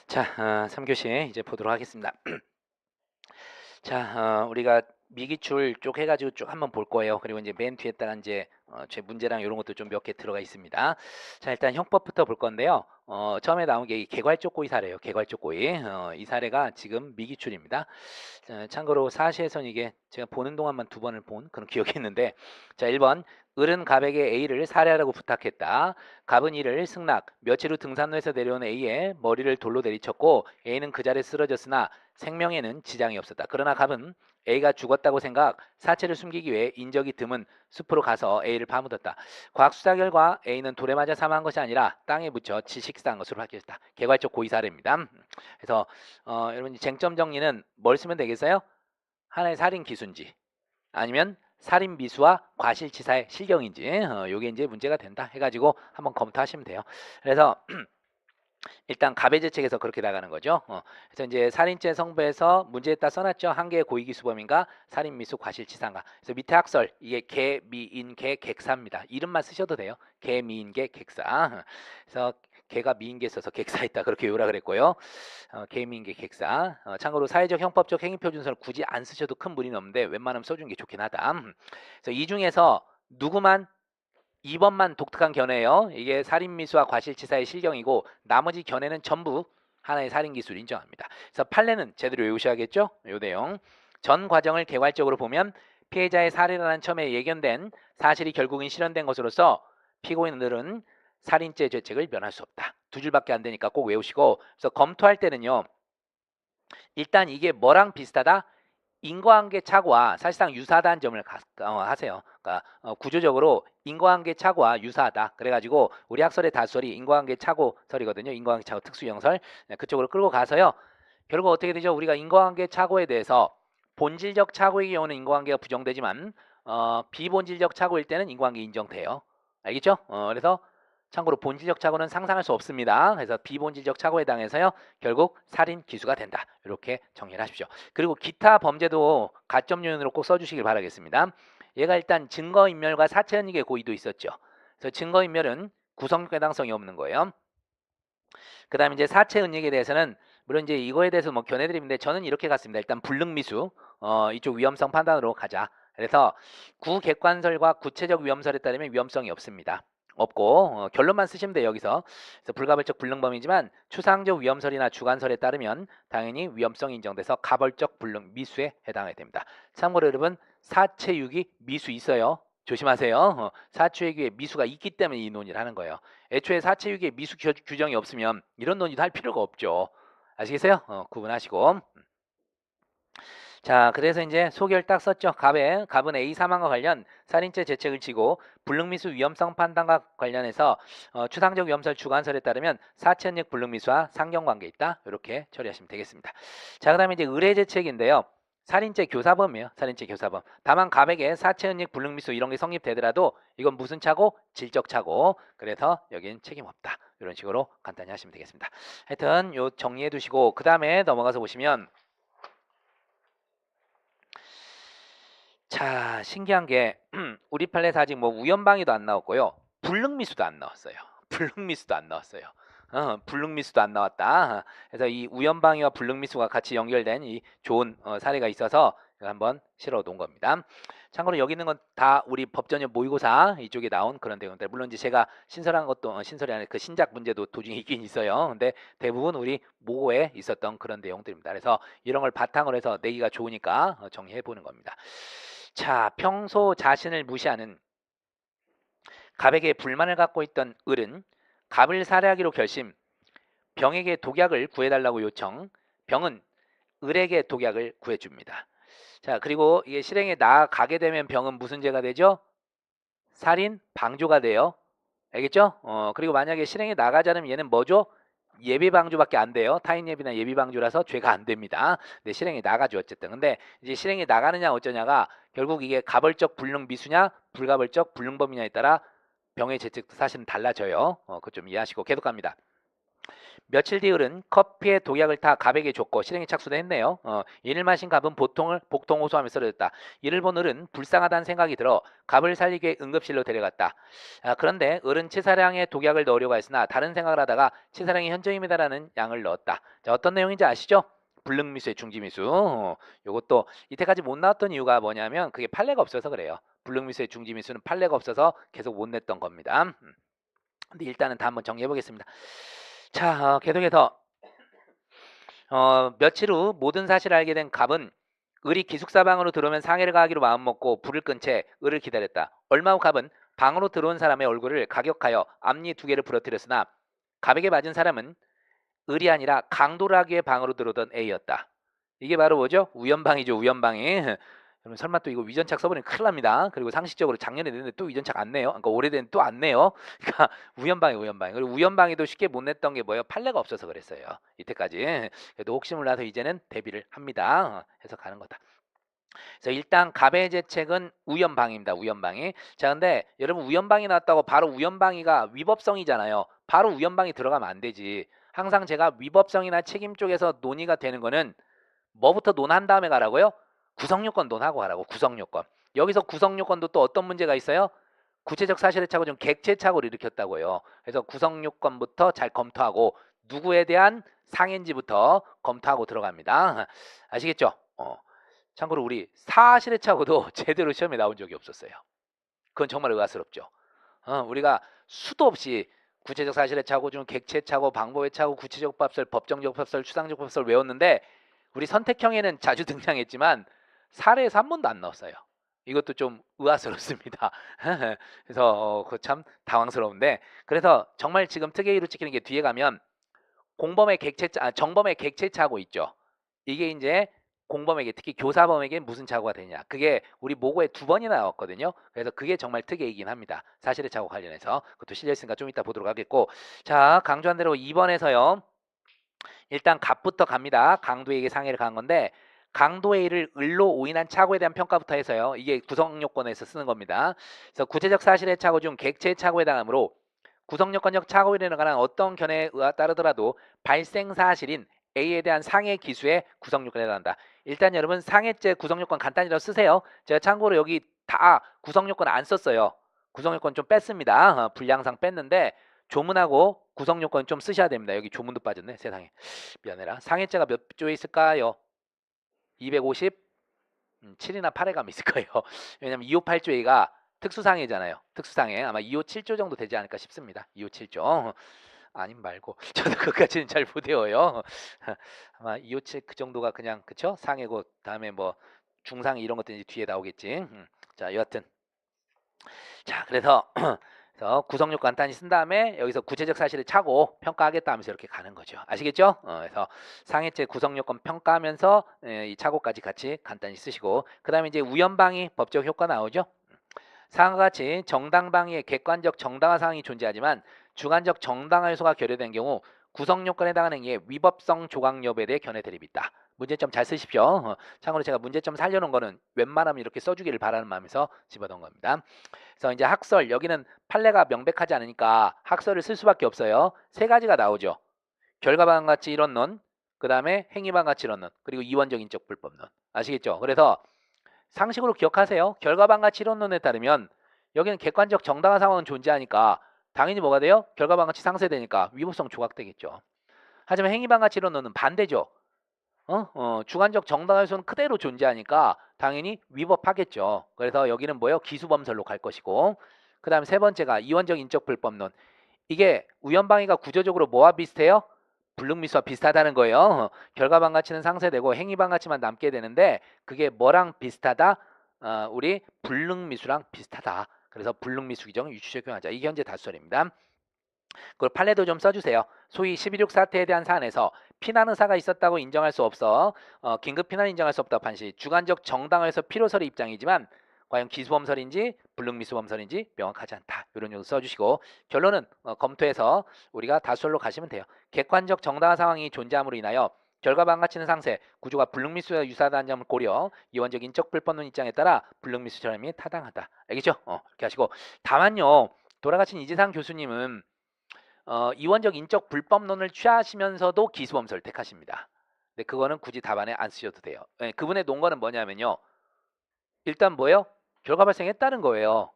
자, 3교시 이제 보도록 하겠습니다. 자, 우리가 미기출 쭉 해가지고 쭉 한번 볼 거예요. 그리고 이제 맨 뒤에다가 이제 제 문제랑 이런 것도 좀 몇 개 들어가 있습니다. 자, 일단 형법부터 볼 건데요. 처음에 나온 게 이 개괄적 고의 사례예요. 개괄적 고의. 이 사례가 지금 미기출입니다. 자, 참고로 사시에선 이게 제가 보는 동안만 두 번을 본 그런 기억이 있는데, 자, 1번 을은 갑에게 A를 살해하라고 부탁했다. 갑은 이를 승낙, 며칠 후 등산로에서 내려온 A의 머리를 돌로 내리쳤고 A는 그 자리에 쓰러졌으나 생명에는 지장이 없었다. 그러나 갑은 A가 죽었다고 생각, 사체를 숨기기 위해 인적이 드문 숲으로 가서 A를 파묻었다. 과학 수사 결과 A는 돌에 맞아 사망한 것이 아니라 땅에 묻혀 질식사한 것으로 밝혀졌다. 개괄적 고의 사례입니다. 그래서 여러분 쟁점 정리는 뭘 쓰면 되겠어요? 하나의 살인 기수인지 아니면 살인 미수와 과실치사의 실경인지 요게 이제 문제가 된다 해가지고 한번 검토하시면 돼요. 그래서 일단 가배제책에서 그렇게 나가는 거죠. 그래서 이제 살인죄 성배에서 문제에다 써놨죠. 한 개의 고의기수범인가 살인 미수 과실치사인가. 그래서 밑에 학설 이게 개 미인개 객사입니다. 이름만 쓰셔도 돼요. 개 미인개 객사. 그래서 개가 미인개 써서 객사했다 그렇게 요라 그랬고요. 개 미인개 객사. 참고로 사회적 형법적 행위표 준서를 굳이 안 쓰셔도 큰 무리는 없는데 웬만하면 써주는 게 좋긴 하다. 그래서 이 중에서 누구만 2번만 독특한 견해예요. 이게 살인미수와 과실치사의 실경이고 나머지 견해는 전부 하나의 살인기술 인정합니다. 그래서 판례는 제대로 외우셔야겠죠? 요 내용. 전 과정을 개괄적으로 보면 피해자의 살해라는 처음에 예견된 사실이 결국은 실현된 것으로서 피고인들은 살인죄 죄책을 면할 수 없다. 두 줄밖에 안 되니까 꼭 외우시고, 그래서 검토할 때는요. 일단 이게 뭐랑 비슷하다? 인과관계 착오와 사실상 유사하다는 점을 하세요. 그러니까 구조적으로 인과관계 착오와 유사하다. 그래가지고 우리 학설의 다수설이 인과관계 착오설이거든요. 인과관계 착오 특수형설. 네, 그쪽으로 끌고 가서요. 결국 어떻게 되죠? 우리가 인과관계 착오에 대해서 본질적 착오의 경우는 인과관계가 부정되지만 비본질적 착오일 때는 인과관계 인정돼요. 알겠죠? 그래서 참고로 본질적 착오는 상상할 수 없습니다. 그래서 비본질적 착오에 해당해서요. 결국 살인 기수가 된다. 이렇게 정리를 하십시오. 그리고 기타 범죄도 가점 요인으로 꼭 써주시길 바라겠습니다. 얘가 일단 증거인멸과 사체현익의 고의도 있었죠. 그래서 증거인멸은 구성괴당성이 없는 거예요. 그 다음에 이제 사체은닉에 대해서는 물론 이제 이거에 대해서 뭐 견해드리는데 저는 이렇게 갔습니다. 일단 불능미수 이쪽 위험성 판단으로 가자. 그래서 구객관설과 구체적 위험설에 따르면 위험성이 없습니다. 없고 결론만 쓰시면 돼요. 여기서. 그래서 불가벌적 불능범이지만 추상적 위험설이나 주관설에 따르면 당연히 위험성이 인정돼서 가벌적 불능 미수에 해당하게 됩니다. 참고로 여러분 사체유기 미수 있어요. 조심하세요. 사체유기에 미수가 있기 때문에 이 논의를 하는 거예요. 애초에 사체유기에 미수 규정이 없으면 이런 논의도 할 필요가 없죠. 아시겠어요? 구분하시고. 자, 그래서 이제 소개를 딱 썼죠. 갑은 A 사망과 관련 살인죄 죄책을 지고 불능미수 위험성 판단과 관련해서 추상적 위험설 주관설에 따르면 사체현역 불능미수와 상경관계 있다. 이렇게 처리하시면 되겠습니다. 자, 그다음에 이제 의뢰죄책인데요. 살인죄 교사범이에요. 살인죄 교사범. 다만 갑에게 사체현역 불능미수 이런 게 성립되더라도 이건 무슨 차고? 질적 차고. 그래서 여긴 책임 없다. 이런 식으로 간단히 하시면 되겠습니다. 하여튼 요 정리해 두시고 그 다음에 넘어가서 보시면 자, 신기한 게 우리 판례에서 아직 뭐 우연방위도 안 나왔고요. 불능미수도 안 나왔어요. 불능미수도 안 나왔어요. 불능미수도 안 나왔다. 그래서 이 우연방위와 불능미수가 같이 연결된 이 좋은 사례가 있어서 한번 실어 놓은 겁니다. 참고로 여기 있는 건 다 우리 법전형 모의고사 이쪽에 나온 그런 내용들. 물론 이제 제가 신설한 것도 신설이 아니라 그 신작 문제도 도중에 있긴 있어요. 근데 대부분 우리 모고에 있었던 그런 내용들입니다. 그래서 이런 걸 바탕으로 해서 내기가 좋으니까 정리해 보는 겁니다. 자, 평소 자신을 무시하는 갑에게 불만을 갖고 있던 을은 갑을 살해하기로 결심, 병에게 독약을 구해달라고 요청, 병은 을에게 독약을 구해줍니다. 자, 그리고 이게 실행에 나가게 되면 병은 무슨 죄가 되죠? 살인, 방조가 돼요. 알겠죠? 그리고 만약에 실행에 나가지 않으면 얘는 뭐죠? 예비방조밖에 안 돼요. 타인예비나 예비방조라서 죄가 안 됩니다. 근데 실행에 나가죠 어쨌든. 근데 이제 실행에 나가느냐 어쩌냐가 결국 이게 가벌적 불능 미수냐 불가벌적 불능범이냐에 따라 병의 죄책도 사실은 달라져요. 그거 좀 이해하시고 계속 갑니다. 며칠 뒤 을은 커피에 독약을 타 갑에게 줬고 실행에 착수도 했네요. 이를 마신 갑은 복통 호소하며 쓰러졌다. 이를 본 을은 불쌍하다는 생각이 들어 갑을 살리기 위해 응급실로 데려갔다. 그런데 을은 채사량에 독약을 넣으려고 했으나 다른 생각을 하다가 채사량이 현저입니다라는 양을 넣었다. 자, 어떤 내용인지 아시죠? 불능미수의 중지미수. 요것도 이때까지 못 나왔던 이유가 뭐냐면 그게 판례가 없어서 그래요. 불능미수의 중지미수는 판례가 없어서 계속 못 냈던 겁니다. 근데 일단은 다 한번 정리해 보겠습니다. 자, 계속해서 며칠 후 모든 사실을 알게 된 갑은 을이 기숙사방으로 들어오면 상해를 가하기로 마음먹고 불을 끈 채 을을 기다렸다. 얼마 후 갑은 방으로 들어온 사람의 얼굴을 가격하여 앞니 2개를 부러뜨렸으나 갑에게 맞은 사람은 을이 아니라 강도라기의 방으로 들어오던 A였다. 이게 바로 뭐죠? 우연방이죠. 우연방이. 여러분 설마 또 이거 위전착 써버리면 큰일 납니다. 그리고 상식적으로 작년에 냈는데 또 위전착 안 내요. 그러니까 오래된 또 안 내요. 그러니까 우연방이 우연방이. 그리고 우연방이도 쉽게 못 냈던 게 뭐예요? 판례가 없어서 그랬어요. 이때까지. 그래도 혹시 몰라서 이제는 대비를 합니다. 해서 가는 거다. 그래서 일단 갑의 제책은 우연방입니다. 우연방이. 자, 근데 여러분 우연방이 나왔다고 바로 우연방이가 위법성이잖아요. 바로 우연방이 들어가면 안 되지. 항상 제가 위법성이나 책임 쪽에서 논의가 되는 거는 뭐부터 논한 다음에 가라고요? 구성요건 논하고 가라고. 구성요건. 여기서 구성요건도 또 어떤 문제가 있어요? 구체적 사실의 착오 중 객체착오를 일으켰다고요. 그래서 구성요건부터 잘 검토하고 누구에 대한 상해인지부터 검토하고 들어갑니다. 아시겠죠? 참고로 우리 사실의 착오도 제대로 시험에 나온 적이 없었어요. 그건 정말 의아스럽죠. 우리가 수도 없이 구체적 사실의 착오 중 객체 착오, 방법의 착오, 구체적 법설, 법정적 법설, 추상적 법설 외웠는데 우리 선택형에는 자주 등장했지만 사례에서 한 번도 안 나왔어요. 이것도 좀 의아스럽습니다. 그래서 참 당황스러운데 그래서 정말 지금 특이로 찍히는 게 뒤에 가면 정범의 객체 착오 있죠. 이게 이제 공범에게 특히 교사범에게 무슨 착오가 되냐. 그게 우리 모고에 2번이나 나왔거든요. 그래서 그게 정말 특이이긴 합니다. 사실의 착오 관련해서. 그것도 실려있으니까 좀 이따 보도록 하겠고. 자, 강조한 대로 2번에서요. 일단 갑부터 갑니다. 강도에게 상해를 가한 건데 강도의 일을 을로 오인한 착오에 대한 평가부터 해서요. 이게 구성요건에서 쓰는 겁니다. 그래서 구체적 사실의 착오 중 객체의 착오에 해당하므로 구성요건적 착오에 관한 어떤 견해에 따르더라도 발생 사실인 A에 대한 상해 기수의 구성요건에 해당한다. 일단 여러분 상해죄 구성요건 간단히라도 쓰세요. 제가 참고로 여기 다 구성요건 안 썼어요. 구성요건 좀 뺐습니다. 분량상 뺐는데 조문하고 구성요건 좀 쓰셔야 됩니다. 여기 조문도 빠졌네. 세상에. 미안해라. 상해죄가 몇 조에 있을까요? 250? 7이나 8에 가면 있을 거예요. 왜냐면 258조가 특수상해잖아요. 특수상해. 아마 257조 정도 되지 않을까 싶습니다. 257조. 아님 말고 저도 그까지는 잘 못 외워요. 아마 257 그 정도가 그냥 그쵸? 상해고 다음에 뭐 중상 이런 것들이 뒤에 나오겠지. 자, 여하튼 자, 그래서 구성력 간단히 쓴 다음에 여기서 구체적 사실을 차고 평가하겠다 하면서 이렇게 가는 거죠. 아시겠죠? 그래서 상해죄 구성요건 평가하면서 이 차고까지 같이 간단히 쓰시고 그 다음에 이제 우연방위 법적 효과 나오죠. 상과 같이 정당방위의 객관적 정당화 사항이 존재하지만 주관적 정당화 요소가 결여된 경우 구성요건에 해당하는 행위의 위법성 조각 여부에 대해 견해 대립이 있다. 문제점 잘 쓰십시오. 참고로 제가 문제점 살려놓은 거는 웬만하면 이렇게 써주기를 바라는 마음에서 집어넣은 겁니다. 그래서 이제 학설 여기는 판례가 명백하지 않으니까 학설을 쓸 수밖에 없어요. 3가지가 나오죠. 결과반 가치 이론론, 그 다음에 행위반 가치 이론론, 그리고 이원적 인적 불법론. 아시겠죠? 그래서 상식으로 기억하세요. 결과반 가치 이론론에 따르면 여기는 객관적 정당한 상황은 존재하니까 당연히 뭐가 돼요? 결과반 가치 상쇄되니까 위법성 조각되겠죠. 하지만 행위반 가치 이론론은 반대죠. 주관적 정당한 요소는 그대로 존재하니까 당연히 위법하겠죠. 그래서 여기는 뭐예요? 기수범설로 갈 것이고 그 다음 세 번째가 이원적 인적 불법론. 이게 우연방위가 구조적으로 뭐와 비슷해요? 불능미수와 비슷하다는 거예요. 결과반 가치는 상쇄되고 행위반 가치만 남게 되는데 그게 뭐랑 비슷하다? 우리 불능미수랑 비슷하다. 그래서 불능미수 규정 유추 적용하자. 이게 현재 다수설입니다. 그걸 판례도 좀 써주세요. 소위 11.6 사태에 대한 사안에서 피난 의사가 있었다고 인정할 수 없어 긴급 피난 인정할 수 없다 판시 주관적 정당화에서 필요설의 입장이지만 과연 기수범설인지 불능미수범설인지 명확하지 않다. 이런 용도 써주시고 결론은 검토해서 우리가 다수설로 가시면 돼요. 객관적 정당화 상황이 존재함으로 인하여 결과반 가치는 상쇄, 구조가 불능미수와 유사하다는 점을 고려 이원적 인적 불법론 입장에 따라 불능미수 처럼이 타당하다. 알겠죠? 이렇게 하시고 다만요. 돌아가신 이재상 교수님은 이원적 인적 불법론을 취하시면서도 기수범설을 택하십니다. 근데 그거는 굳이 답안에 안 쓰셔도 돼요. 예, 그분의 논거는 뭐냐면요. 일단 뭐예요? 결과 발생했다는 거예요.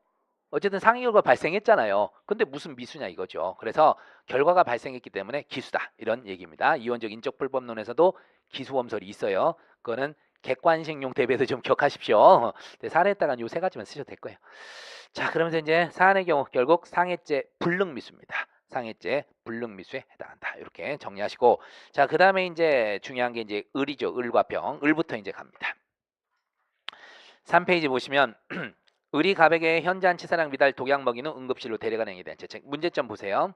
어쨌든 상위 결과 발생했잖아요. 근데 무슨 미수냐 이거죠. 그래서 결과가 발생했기 때문에 기수다 이런 얘기입니다. 이원적 인적 불법론에서도 기수범설이 있어요. 그거는 객관식용 대비해서 좀 기억하십시오. 사안에다가 요 세 가지만 쓰셔도 될 거예요. 자, 그러면서 이제 사안의 경우 결국 상해죄 불능미수입니다. 상해죄 불능미수에 해당한다. 이렇게 정리하시고, 자, 그 다음에 이제 중요한 게 이제 을이죠. 을과 병. 을부터 이제 갑니다. 3페이지 보시면 을이 갑에게 현저한 치사랑 미달 독약 먹이는 응급실로 데려가는 행위에 대한 죄책. 문제점 보세요.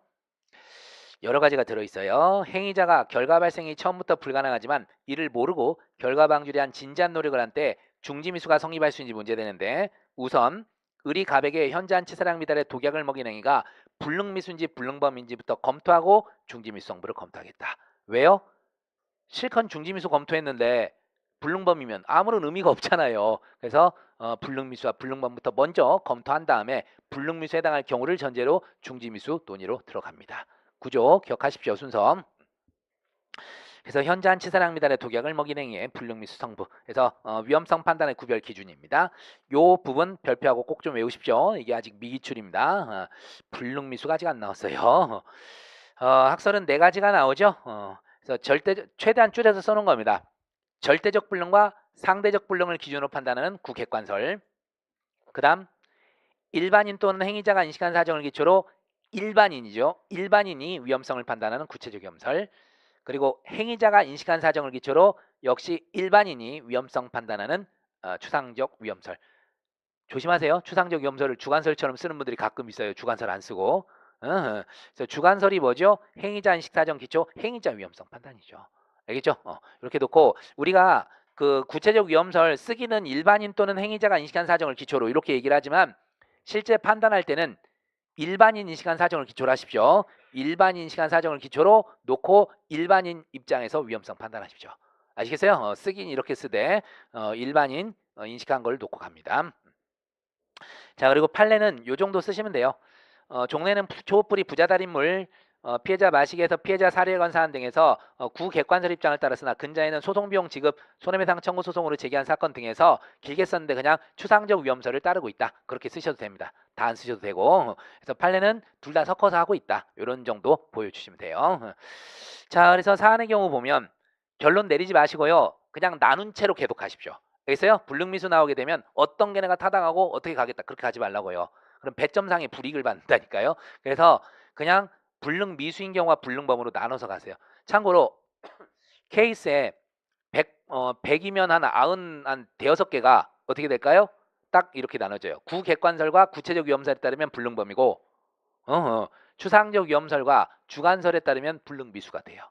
여러 가지가 들어있어요. 행위자가 결과 발생이 처음부터 불가능하지만 이를 모르고 결과 방지를 위한 진지한 노력을 한 때 중지미수가 성립할 수 있는지 문제되는데, 우선 을이 갑에게 현저한 치사랑 미달의 독약을 먹인 행위가 불능미수인지 불능범인지부터 검토하고 중지미수 성부를 검토하겠다. 왜요? 실컷 중지미수 검토했는데 불능범이면 아무런 의미가 없잖아요. 그래서 불능미수와 불능범부터 먼저 검토한 다음에 불능미수에 해당할 경우를 전제로 중지미수 논의로 들어갑니다. 구조 기억하십시오. 순서. 그래서 현저한 치사량 미달의 독약을 먹인 행위의 불능미수 성부. 그래서 위험성 판단의 구별 기준입니다. 요 부분 별표하고 꼭 좀 외우십시오. 이게 아직 미기출입니다. 불능미수가 아직 안 나왔어요. 학설은 네 가지가 나오죠. 그래서 최대한 줄여서 써놓은 겁니다. 절대적 불능과 상대적 불능을 기준으로 판단하는 구객관설. 그 다음 일반인 또는 행위자가 인식한 사정을 기초로 일반인이죠. 일반인이 위험성을 판단하는 구체적 위험설. 그리고 행위자가 인식한 사정을 기초로 역시 일반인이 위험성 판단하는 추상적 위험설. 조심하세요. 추상적 위험설을 주관설처럼 쓰는 분들이 가끔 있어요. 주관설 안 쓰고. 그래서 주관설이 뭐죠? 행위자 인식 사정 기초 행위자 위험성 판단이죠. 알겠죠? 이렇게 놓고 우리가 그 구체적 위험설 쓰기는 일반인 또는 행위자가 인식한 사정을 기초로 이렇게 얘기를 하지만 실제 판단할 때는 일반인 인식한 사정을 기초로 하십시오. 일반인 인식한 사정을 기초로 놓고 일반인 입장에서 위험성 판단하십시오. 아시겠어요? 쓰긴 이렇게 쓰되 일반인 인식한 걸 놓고 갑니다. 자, 그리고 판례는 요 정도 쓰시면 돼요. 종래는 초불이 부자달인물 피해자 마시기에서 피해자 사례관 사안 등에서 구객관설 입장을 따랐으나 근자에는 소송비용 지급, 손해배상 청구 소송으로 제기한 사건 등에서 길게 썼는데 그냥 추상적 위험설을 따르고 있다. 그렇게 쓰셔도 됩니다. 다 안 쓰셔도 되고. 그래서 판례는 둘 다 섞어서 하고 있다. 이런 정도 보여주시면 돼요. 자, 그래서 사안의 경우 보면 결론 내리지 마시고요. 그냥 나눈 채로 계속 가십시오. 알겠어요? 불능미수 나오게 되면 어떤 걔네가 타당하고 어떻게 가겠다. 그렇게 가지 말라고요. 그럼 배점상의 불이익을 받는다니까요. 그래서 그냥 불능미수인 경우와 불능범으로 나눠서 가세요. 참고로 케이스에 100이면 한 90, 한 대여섯 개가 어떻게 될까요? 딱 이렇게 나눠져요. 구객관설과 구체적 위험설에 따르면 불능범이고 추상적 위험설과 주관설에 따르면 불능미수가 돼요.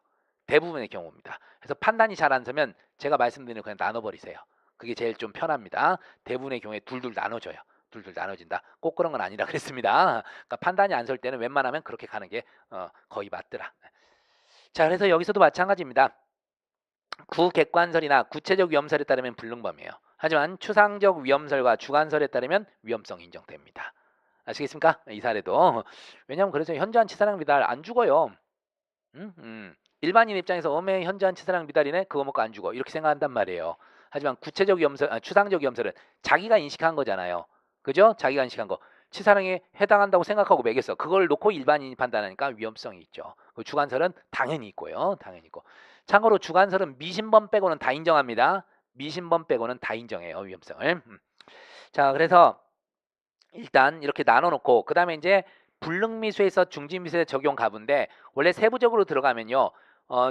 대부분의 경우입니다. 그래서 판단이 잘 안 서면 제가 말씀드리는 그냥 나눠버리세요. 그게 제일 좀 편합니다. 대부분의 경우에 둘둘 나눠져요. 둘둘 나눠진다. 꼭 그런 건 아니라 그랬습니다. 그러니까 판단이 안 설 때는 웬만하면 그렇게 가는 게 거의 맞더라. 자, 그래서 여기서도 마찬가지입니다. 구객관설이나 구체적 위험설에 따르면 불능범이에요. 하지만 추상적 위험설과 주관설에 따르면 위험성 인정됩니다. 아시겠습니까? 이 사례도. 왜냐하면 그래서 현저한 치사량 미달 안 죽어요. 일반인 입장에서 현저한 치사량 미달이네 그거 먹고 안 죽어 이렇게 생각한단 말이에요. 하지만 구체적 위험설, 추상적 위험설은 자기가 인식한 거잖아요. 그죠? 자기가 인식한 거. 치사량에 해당한다고 생각하고 매겼어. 그걸 놓고 일반인이 판단하니까 위험성이 있죠. 주관설은 당연히 있고요. 당연히 있고. 참고로 주관설은 미신범 빼고는 다 인정합니다. 미신범 빼고는 다 인정해요. 위험성을. 자, 그래서 일단 이렇게 나눠놓고 그 다음에 이제 불능미수에서 중지미수의 적용 가부인데 원래 세부적으로 들어가면요.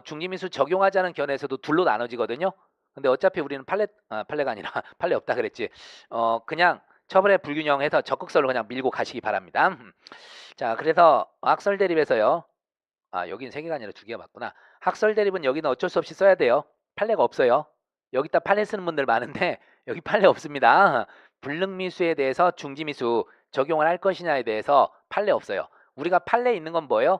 중지미수 적용하자는 견해에서도 둘로 나눠지거든요. 근데 어차피 우리는 판례가 아니라 판례 없다 그랬지. 그냥 처벌의 불균형해서 적극설로 그냥 밀고 가시기 바랍니다. 자, 그래서 학설 대립에서요. 여기는 3개가 아니라 2개가 맞구나. 학설 대립은 여기는 어쩔 수 없이 써야 돼요. 판례가 없어요. 여기다 판례 쓰는 분들 많은데 여기 판례 없습니다. 불능미수에 대해서 중지미수 적용을 할 것이냐에 대해서 판례 없어요. 우리가 판례 있는 건 뭐예요?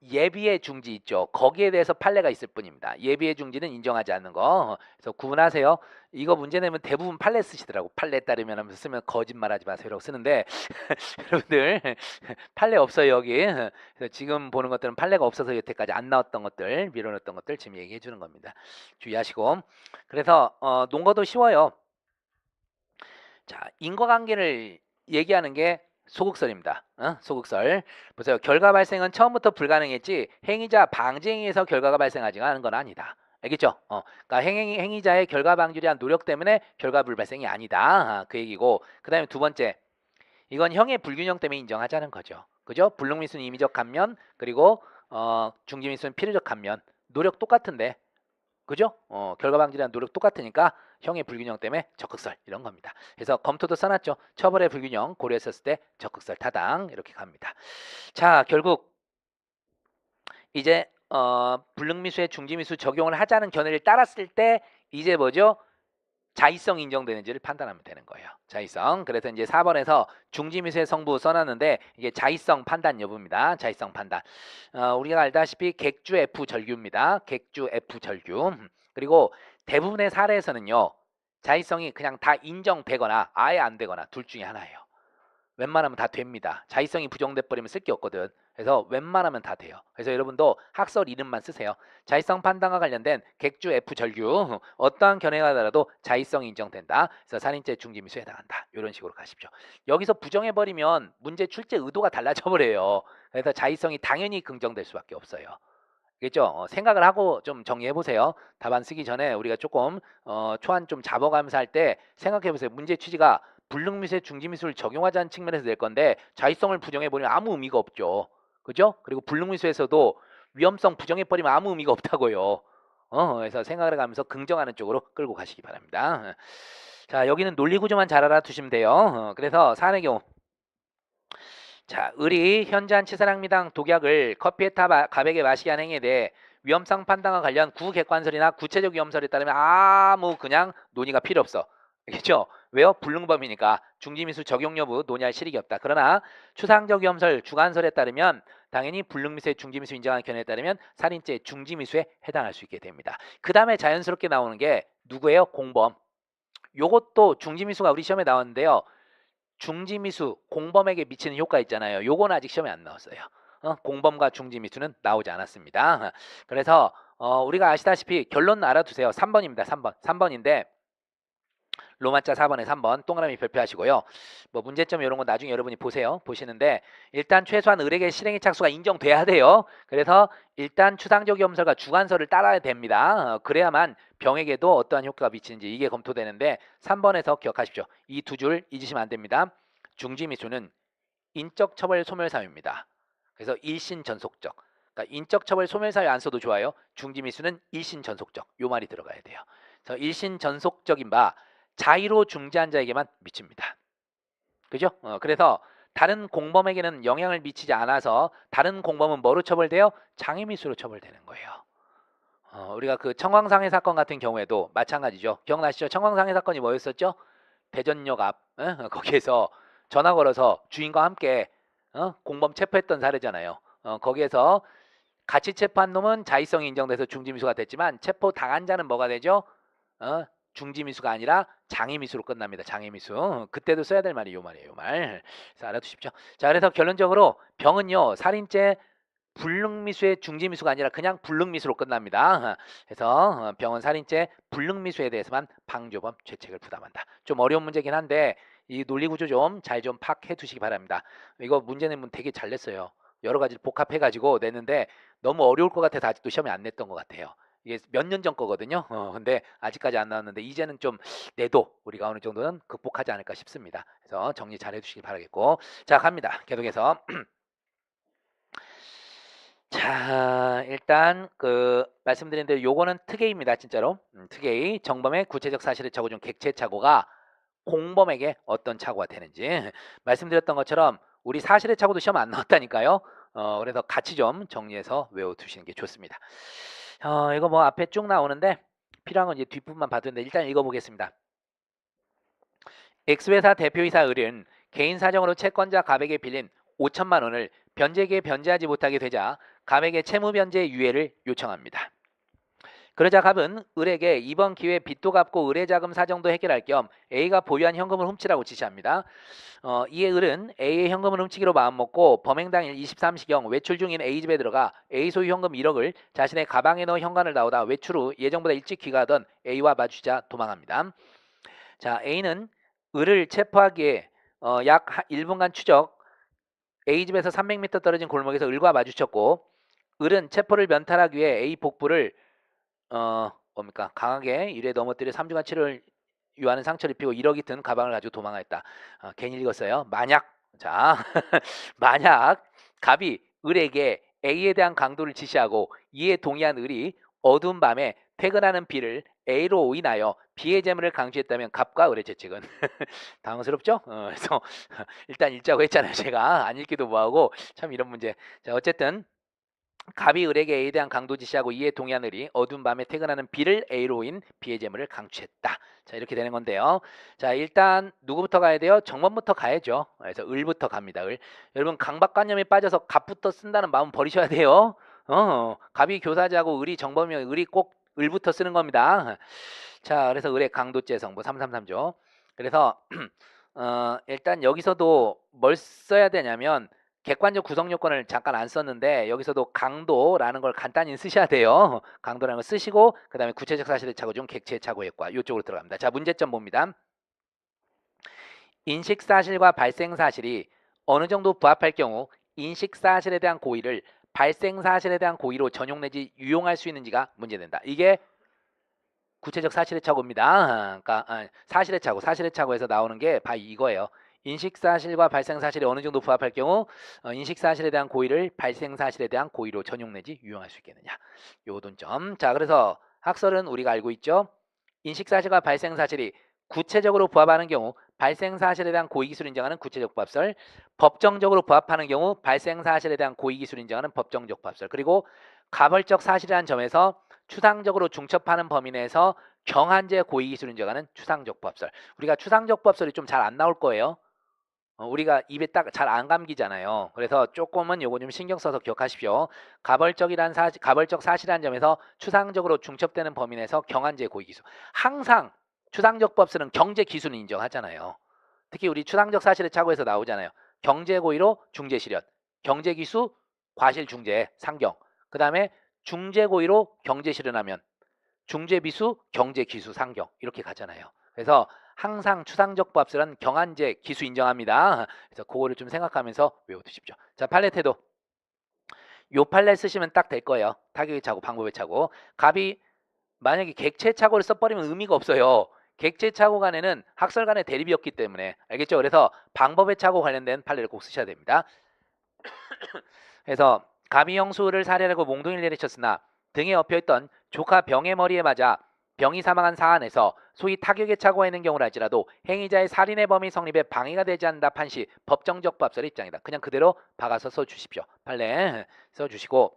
예비의 중지 있죠. 거기에 대해서 판례가 있을 뿐입니다. 예비의 중지는 인정하지 않는 거. 그래서 구분하세요. 이거 문제 내면 대부분 판례 쓰시더라고. 판례 따르면 하면서 쓰면 거짓말하지 마세요라고 쓰는데 여러분들 판례 없어요 여기. 그래서 지금 보는 것들은 판례가 없어서 여태까지 안 나왔던 것들, 밀어넣었던 것들 지금 얘기해 주는 겁니다. 주의하시고. 그래서 논거도 쉬워요. 자, 인과관계를 얘기하는 게 소극설입니다. 소극설. 보세요. 결과 발생은 처음부터 불가능했지 행위자 방지행위에서 결과가 발생하지 않은 건 아니다. 알겠죠? 그러니까 행위자의 결과 방지를 위한 노력 때문에 결과 불발생이 아니다. 그 얘기고. 그 다음에 두 번째. 이건 형의 불균형 때문에 인정하자는 거죠. 그죠? 불능미수는 임의적 감면, 그리고 중지미수는 필요적 감면. 노력 똑같은데. 그죠? 결과 방지라는 노력 똑같으니까 형의 불균형 때문에 적극설 이런 겁니다. 그래서 검토도 써놨죠. 처벌의 불균형 고려했었을 때 적극설 타당 이렇게 갑니다. 자, 결국 이제 불능미수의 중지미수 적용을 하자는 견해를 따랐을 때 이제 뭐죠? 자의성 인정되는지를 판단하면 되는 거예요. 자의성. 그래서 이제 4번에서 중지미수의 성부 써놨는데 이게 자의성 판단 여부입니다. 자의성 판단. 우리가 알다시피 객주 F 절규입니다. 객주 F 절규. 그리고 대부분의 사례에서는요. 자의성이 그냥 다 인정되거나 아예 안 되거나 둘 중에 하나예요. 웬만하면 다 됩니다. 자의성이 부정돼 버리면 쓸 게 없거든. 그래서 웬만하면 다 돼요. 그래서 여러분도 학설 이름만 쓰세요. 자의성 판단과 관련된 객주 F 절규 어떠한 견해가 나라도 자의성이 인정된다. 그래서 살인죄 중지미수에 해당한다. 이런 식으로 가십시오. 여기서 부정해 버리면 문제 출제 의도가 달라져 버려요. 그래서 자의성이 당연히 긍정될 수밖에 없어요. 알겠죠? 생각을 하고 좀 정리해 보세요. 답안 쓰기 전에 우리가 조금 초안 좀 잡아가면서 할 때 생각해 보세요. 문제 취지가 불능미수의 중지미수를 적용하자는 측면에서 낼 건데 자의성을 부정해버리면 아무 의미가 없죠. 그죠? 그리고 불능미수에서도 위험성 부정해버리면 아무 의미가 없다고요. 그래서 생각을 해가면서 긍정하는 쪽으로 끌고 가시기 바랍니다. 자, 여기는 논리구조만 잘 알아두시면 돼요. 그래서 사안의 경우 자, 을이 현재 한 치사량미당 독약을 커피에 타 가백에 마시게 한 행위에 대해 위험성 판단과 관련 구객관설이나 구체적 위험설에 따르면 아무 그냥 논의가 필요 없어. 알겠죠? 왜요? 불능범이니까 중지미수 적용 여부 논의할 실익이 없다. 그러나 추상적 위험설, 주관설에 따르면 당연히 불능미수의 중지미수 인정하는 견해에 따르면 살인죄 중지미수에 해당할 수 있게 됩니다. 그 다음에 자연스럽게 나오는 게 누구예요? 공범. 요것도 중지미수가 우리 시험에 나왔는데요. 중지미수 공범에게 미치는 효과 있잖아요. 요건 아직 시험에 안 나왔어요. 공범과 중지미수는 나오지 않았습니다. 그래서 우리가 아시다시피 결론 알아두세요. 3번입니다. 3번. 3번인데 로마자 4번에 3번 동그라미 별표하시고요. 뭐 문제점 이런 거 나중에 여러분이 보세요. 보시는데 일단 최소한 을에게 실행의 착수가 인정돼야 돼요. 그래서 일단 추상적 위험설과 주관설을 따라야 됩니다. 그래야만 병에게도 어떠한 효과가 미치는지 이게 검토되는데 3번에서 기억하십시오. 이 두 줄 잊으시면 안 됩니다. 중지미수는 인적 처벌 소멸 사유입니다. 그래서 일신 전속적. 그러니까 인적 처벌 소멸 사유 안 써도 좋아요. 중지미수는 일신 전속적. 요 말이 들어가야 돼요. 그래서 일신 전속적인 바 자의로 중지한 자에게만 미칩니다. 그죠? 그래서 다른 공범에게는 영향을 미치지 않아서 다른 공범은 뭐로 처벌돼요? 장애미수로 처벌되는 거예요. 우리가 그 청왕상해 사건 같은 경우에도 마찬가지죠. 기억나시죠? 청왕상해 사건이 뭐였었죠? 대전역 앞 거기에서 전화 걸어서 주인과 함께 공범 체포했던 사례잖아요. 거기에서 같이 체포한 놈은 자의성이 인정돼서 중지미수가 됐지만 체포 당한 자는 뭐가 되죠? 중지미수가 아니라 장애미수로 끝납니다. 장애미수. 그때도 써야 될 말이 요 말이에요. 요 말. 그래서 알아두십시오. 자, 그래서 결론적으로 병은요. 살인죄 불능미수의 중지미수가 아니라 그냥 불능미수로 끝납니다. 그래서 병은 살인죄 불능미수에 대해서만 방조범 죄책을 부담한다. 좀 어려운 문제긴 한데 이 논리구조 좀 잘 좀 파악해 두시기 바랍니다. 이거 문제 내면 되게 잘 냈어요. 여러 가지를 복합해가지고 냈는데 너무 어려울 것 같아서 아직도 시험에 안 냈던 것 같아요. 이게 몇 년 전 거거든요. 근데 아직까지 안 나왔는데 이제는 좀 내도 우리가 어느 정도는 극복하지 않을까 싶습니다. 그래서 정리 잘 해주시기 바라겠고 자 갑니다. 계속해서 자 일단 그 말씀드린 대로 요거는 특혜입니다. 진짜로 특혜 정범의 구체적 사실을 적어준 객체 착오가 공범에게 어떤 착오가 되는지 말씀드렸던 것처럼 우리 사실의 착오도 시험 안 나왔다니까요. 그래서 같이 좀 정리해서 외워두시는 게 좋습니다. 이거 뭐 앞에 쭉 나오는데 필요한 건 이제 뒷부분만 봐두는데 일단 읽어보겠습니다. X회사 대표이사 을은 개인 사정으로 채권자 갑에게 빌린 5천만 원을 변제기에 변제하지 못하게 되자 갑에게 채무 변제 유예를 요청합니다. 그러자 갑은 을에게 이번 기회에 빚도 갚고 의뢰자금 사정도 해결할 겸 A가 보유한 현금을 훔치라고 지시합니다. 이에 을은 A의 현금을 훔치기로 마음먹고 범행 당일 23시경 외출 중인 A 집에 들어가 A 소유 현금 1억을 자신의 가방에 넣어 현관을 나오다 외출 후 예정보다 일찍 귀가하던 A와 마주치자 도망합니다. 자, A는 을을 체포하기에 약 1분간 추적 A 집에서 300m 떨어진 골목에서 을과 마주쳤고 을은 체포를 면탈하기 위해 A 복부를 뭡니까? 강하게 유리에 넘어뜨려 3주간 치료를 요하는 상처를 입히고 1억이 든 가방을 가지고 도망했다. 괜히 읽었어요. 만약 자 만약 갑이 을에게 A에 대한 강도를 지시하고 이에 동의한 을이 어두운 밤에 퇴근하는 B를 A로 오인하여 B의 재물을 강취했다면 갑과 을의 죄책은 당황스럽죠? 그래서 일단 읽자고 했잖아요. 제가 안 읽기도 뭐하고 참 이런 문제. 자, 어쨌든 갑이 을에게 A에 대한 강도 지시하고 이에 동의한 을이 어두운 밤에 퇴근하는 B를 A로 오인 B의 재물을 강취했다. 자, 이렇게 되는 건데요. 자, 일단 누구부터 가야 돼요? 정범부터 가야죠. 그래서 을부터 갑니다. 을. 여러분 강박관념에 빠져서 갑부터 쓴다는 마음 버리셔야 돼요. 갑이 교사자고 을이 정범이면 을이 꼭 을부터 쓰는 겁니다. 자, 그래서 을의 강도죄 성분 333조. 그래서 일단 여기서도 뭘 써야 되냐면 객관적 구성 요건을 잠깐 안 썼는데 여기서도 강도라는 걸 간단히 쓰셔야 돼요. 강도라는 걸 쓰시고 그 다음에 구체적 사실의 착오 중 객체의 착오의 과 이쪽으로 들어갑니다. 자, 문제점 봅니다. 인식사실과 발생사실이 어느 정도 부합할 경우 인식사실에 대한 고의를 발생사실에 대한 고의로 전용 내지 유용할 수 있는지가 문제된다. 이게 구체적 사실의 착오입니다. 그러니까 사실의 착오에서 나오는 게 바로 이거예요. 인식사실과 발생사실이 어느 정도 부합할 경우 인식사실에 대한 고의를 발생사실에 대한 고의로 전용 내지 유용할 수 있겠느냐. 요 논점. 자, 그래서 학설은 우리가 알고 있죠. 인식사실과 발생사실이 구체적으로 부합하는 경우 발생사실에 대한 고의기술 인정하는 구체적 부합설, 법정적으로 부합하는 경우 발생사실에 대한 고의기술 인정하는 법정적 부합설, 그리고 가벌적 사실이라는 점에서 추상적으로 중첩하는 범위 내에서 경한제 고의기술 인정하는 추상적 부합설. 우리가 추상적 부합설이 좀 잘 안 나올 거예요. 우리가 입에 딱 잘 안 감기잖아요. 그래서 조금은 요거 좀 신경 써서 기억하십시오. 가벌적 사실이라는 점에서 추상적으로 중첩되는 범위 내에서 경한제 고의기술. 항상 추상적 부합설은 경제 기술을 인정하잖아요. 특히 우리 추상적 사실의 착오에서 나오잖아요. 경제 고의로 중재 실현, 경제 기수 과실 중재 상경. 그다음에 중재 고의로 경제 실현하면 중재 비수 경제 기수 상경 이렇게 가잖아요. 그래서 항상 추상적 부합설은 경한제 기수 인정합니다. 그래서 그거를 좀 생각하면서 외워두십시오. 자, 팔레 태도. 요 팔레 쓰시면 딱 될 거예요. 타격의 착오, 방법의 착오. 갑이 만약에 객체 착오를 써버리면 의미가 없어요. 객체 착오 간에는 학설 간의 대립이었기 때문에 알겠죠? 그래서 방법의 착오 관련된 판례를 꼭 쓰셔야 됩니다. 그래서 갑이 형수를 살해하고 몽둥이를 내리쳤으나 등에 엎여있던 조카 병의 머리에 맞아 병이 사망한 사안에서 소위 타격의 착오가 있는 경우랄지라도 행위자의 살인의 범위 성립에 방해가 되지 않는다 판시 법정적 부합설의 입장이다. 그냥 그대로 박아서 써주십시오. 판례 써주시고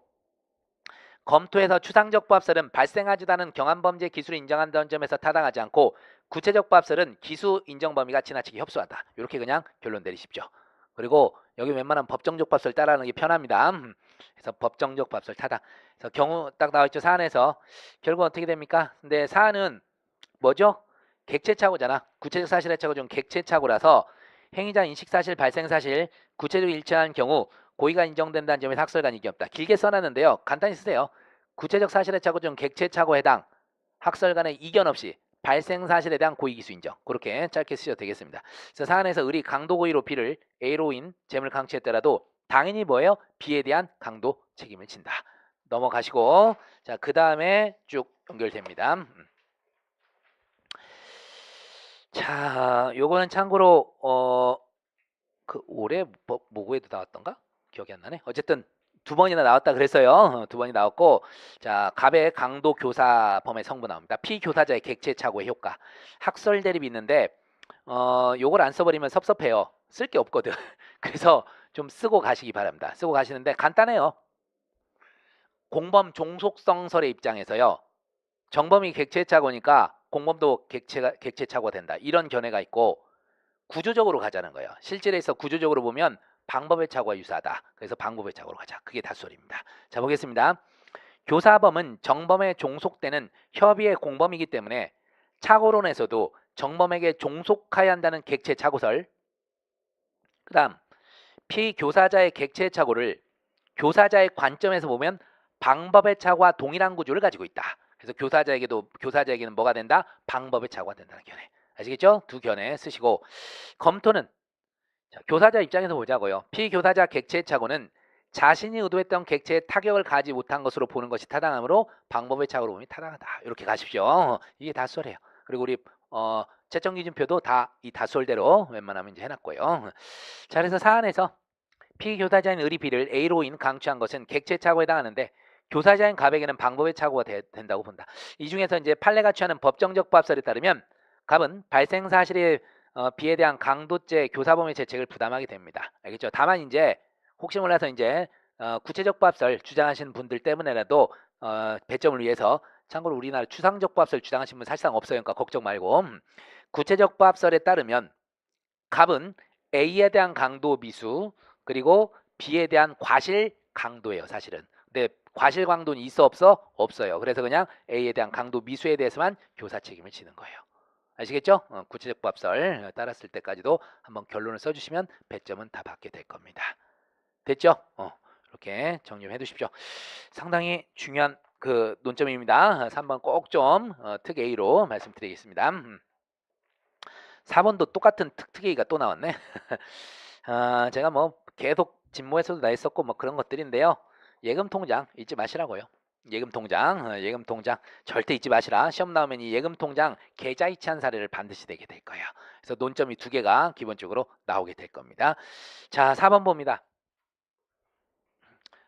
검토해서 추상적 부합설은 발생하지도 않은 경한범죄 기술을 인정한다는 점에서 타당하지 않고 구체적 부합설은 기수 인정 범위가 지나치게 협소하다. 이렇게 그냥 결론 내리십시오. 그리고 여기 웬만하면 법정적 부합설 따라하는 게 편합니다. 그래서 법정적 부합설 타당. 그래서 경우 딱 나와있죠. 사안에서 결국 어떻게 됩니까? 근데 사안은 뭐죠? 객체착오잖아. 구체적 사실의 착오 중 객체착오라서 행위자 인식사실, 발생사실, 구체적으로 일치한 경우 고의가 인정된다는 점에서 학설간 이견 없다. 길게 써놨는데요. 간단히 쓰세요. 구체적 사실의 착오 중 객체착오에 해당 학설간의 이견 없이 발생사실에 대한 고의기수 인정. 그렇게 짧게 쓰셔도 되겠습니다. 그래서 사안에서 을이 강도 고의로 B를 A로인 재물 강취했더라도 당연히 뭐예요? B에 대한 강도 책임을 진다. 넘어가시고 자, 그 다음에 쭉 연결됩니다. 자, 요거는 참고로 그 올해 모고에도 나왔던가? 기억이 안 나네. 어쨌든 두 번이나 나왔다 그랬어요. 두 번이 나왔고, 자, 갑의 강도 교사 범의 성분 나옵니다. 피교사자의 객체 착오의 효과. 학설 대립이 있는데, 요걸 안 써버리면 섭섭해요. 쓸 게 없거든. 그래서 좀 쓰고 가시기 바랍니다. 쓰고 가시는데 간단해요. 공범 종속성설의 입장에서요. 정범이 객체 착오니까 공범도 객체 착오가 된다. 이런 견해가 있고 구조적으로 가자는 거예요. 실질에서 구조적으로 보면 방법의 착오와 유사하다. 그래서 방법의 착오로 가자. 그게 다수설입니다. 자, 보겠습니다. 교사범은 정범에 종속되는 협의의 공범이기 때문에 착오론에서도 정범에게 종속하여야 한다는 객체 착오설. 그 다음 피교사자의 객체 착오를 교사자의 관점에서 보면 방법의 착오와 동일한 구조를 가지고 있다. 그래서 교사자에게는 뭐가 된다? 방법의 착오가 된다는 견해. 아시겠죠? 두 견해 쓰시고 검토는 자, 교사자 입장에서 보자고요. 피교사자 객체의 착오는 자신이 의도했던 객체에 타격을 가지 못한 것으로 보는 것이 타당하므로 방법의 착오로 보면 타당하다. 이렇게 가십시오. 이게 다수설이에요. 그리고 우리 채점 기준표도 다 이 다수설대로 웬만하면 이제 해놨고요. 자, 그래서 사안에서 피교사자인 을이 B를 A로인 강추한 것은 객체 착오에 해당하는데 교사자인 갑에게는 방법의 착오가 된다고 본다. 이 중에서 이제 판례가 취하는 법정적 부합설에 따르면 갑은 발생 사실의 B에 대한 강도죄 교사범의 죄책을 부담하게 됩니다. 알겠죠? 다만 이제 혹시 몰라서 이제 구체적 부합설 주장하시는 분들 때문에라도 배점을 위해서 참고로 우리나라 추상적 부합설 주장하시는 분 사실상 없어요. 그러니까 걱정 말고 구체적 부합설에 따르면 갑은 A에 대한 강도 미수 그리고 B에 대한 과실 강도예요. 사실은. 근데 과실 강도는 있어 없어? 없어요. 그래서 그냥 A에 대한 강도 미수에 대해서만 교사 책임을 지는 거예요. 아시겠죠? 구체적 부합설 따랐을 때까지도 한번 결론을 써주시면 배점은 다 받게 될 겁니다. 됐죠? 이렇게 정리해 두십시오. 상당히 중요한 그 논점입니다. 3번 꼭 좀 특 A로 말씀드리겠습니다. 4번도 똑같은 특 A가 또 나왔네. 제가 뭐 계속 진모에서도 나 했었고 뭐 그런 것들인데요. 예금 통장 잊지 마시라고요. 예금 통장 절대 잊지 마시라. 시험 나오면 이 예금 통장 계좌 이체한 사례를 반드시 내게 될 거예요. 그래서 논점이 두 개가 기본적으로 나오게 될 겁니다. 자, 4번 봅니다.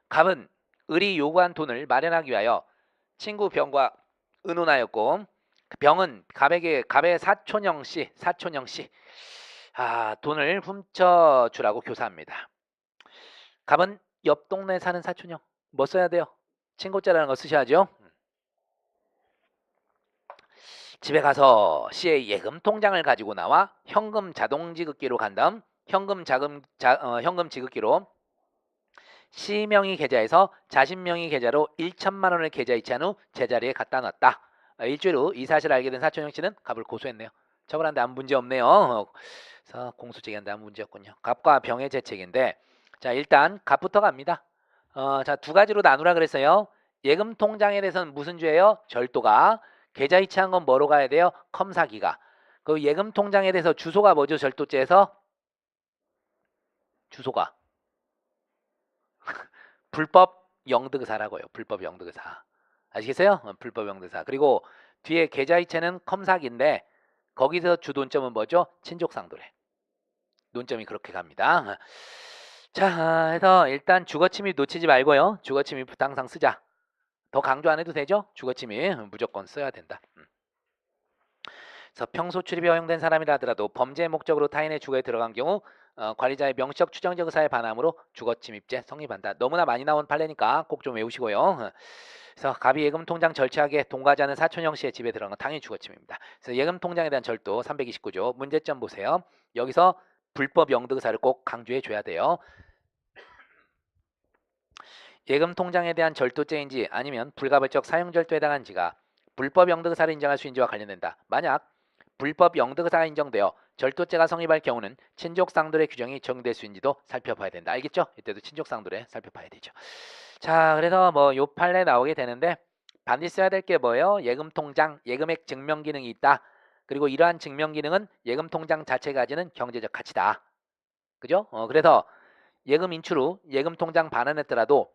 갑은 을이 요구한 돈을 마련하기 위하여 친구 병과 의논하였고 그 병은 갑의 사촌형 씨 돈을 훔쳐 주라고 교사합니다. 갑은 옆 동네 사는 사촌형 뭐 써야 돼요? 친고죄라는 거 쓰셔야죠. 집에 가서 C의 예금 통장을 가지고 나와 현금 자동 지급기로 간 다음 현금 지급기로 C 명의 계좌에서 자신 명의 계좌로 1천만 원을 계좌 이체한 후 제자리에 갖다 놨다. 일주일 후 이 사실을 알게 된 사촌형 씨는 갑을 고소했네요. 처벌하는데 아무 문제 없네요. 그래서 공소 제기하는데 아무 문제 없군요. 갑과 병의 재책인데 자 일단 갑부터 갑니다. 자 두 가지로 나누라 그랬어요. 예금 통장에 대해서는 무슨 죄예요? 절도가. 계좌 이체한 건 뭐로 가야 돼요? 컴사기가. 그 예금 통장에 대해서 주소가 뭐죠? 절도죄에서 주소가 불법 영득사라고요. 불법 영득사. 아시겠어요? 불법 영득사. 그리고 뒤에 계좌 이체는 컴사기인데 거기서 주논점은 뭐죠? 친족상도래. 논점이 그렇게 갑니다. 자, 해서 일단 주거침입 놓치지 말고요. 주거침입 항상 쓰자. 더 강조 안 해도 되죠? 주거침입 무조건 써야 된다. 그래서 평소 출입이 허용된 사람이라 하더라도 범죄 목적으로 타인의 주거에 들어간 경우 관리자의 명시적 추정적 의사에 반함으로 주거침입죄 성립한다. 너무나 많이 나온 판례니까 꼭 좀 외우시고요. 그래서 갑이 예금 통장 절취하게 동거하지 않은 사촌형 씨의 집에 들어간 건 당연히 주거침입니다. 그래서 예금 통장에 대한 절도 329조 문제점 보세요. 여기서 불법 영득 의사를 꼭 강조해 줘야 돼요. 예금 통장에 대한 절도죄인지 아니면 불가벌적 사용 절도에 해당한지가 불법 영득 의사를 인정할 수 있는지와 관련된다. 만약 불법 영득 의사가 인정되어 절도죄가 성립할 경우는 친족상돌의 규정이 적용될 수 있는지도 살펴봐야 된다. 알겠죠? 이때도 친족상돌에 살펴봐야 되죠. 자, 그래서 뭐 요 판례 나오게 되는데 반드시 써야 될 게 뭐예요? 예금 통장, 예금액 증명 기능이 있다. 그리고 이러한 증명 기능은 예금 통장 자체가 가지는 경제적 가치다. 그죠? 그래서 예금 인출 후 예금 통장 반환했더라도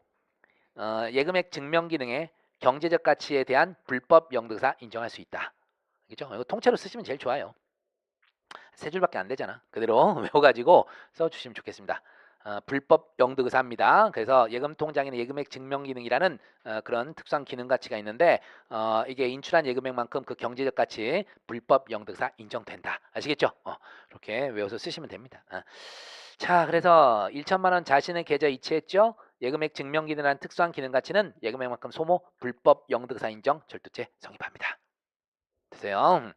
예금액 증명 기능의 경제적 가치에 대한 불법 영득사 인정할 수 있다. 알겠죠? 이거 통째로 쓰시면 제일 좋아요. 세 줄밖에 안 되잖아. 그대로 외워가지고 써주시면 좋겠습니다. 불법 영득의사입니다. 그래서 예금 통장에는 예금액 증명 기능이라는 그런 특수한 기능 가치가 있는데 이게 인출한 예금액만큼 그 경제적 가치 불법 영득의사 인정된다. 아시겠죠? 이렇게 외워서 쓰시면 됩니다. 자, 그래서 1천만 원 자신의 계좌 이체했죠. 예금액 증명 기능이라는 특수한 기능 가치는 예금액만큼 소모 불법 영득의사 인정 절도죄 성립합니다. 되세요?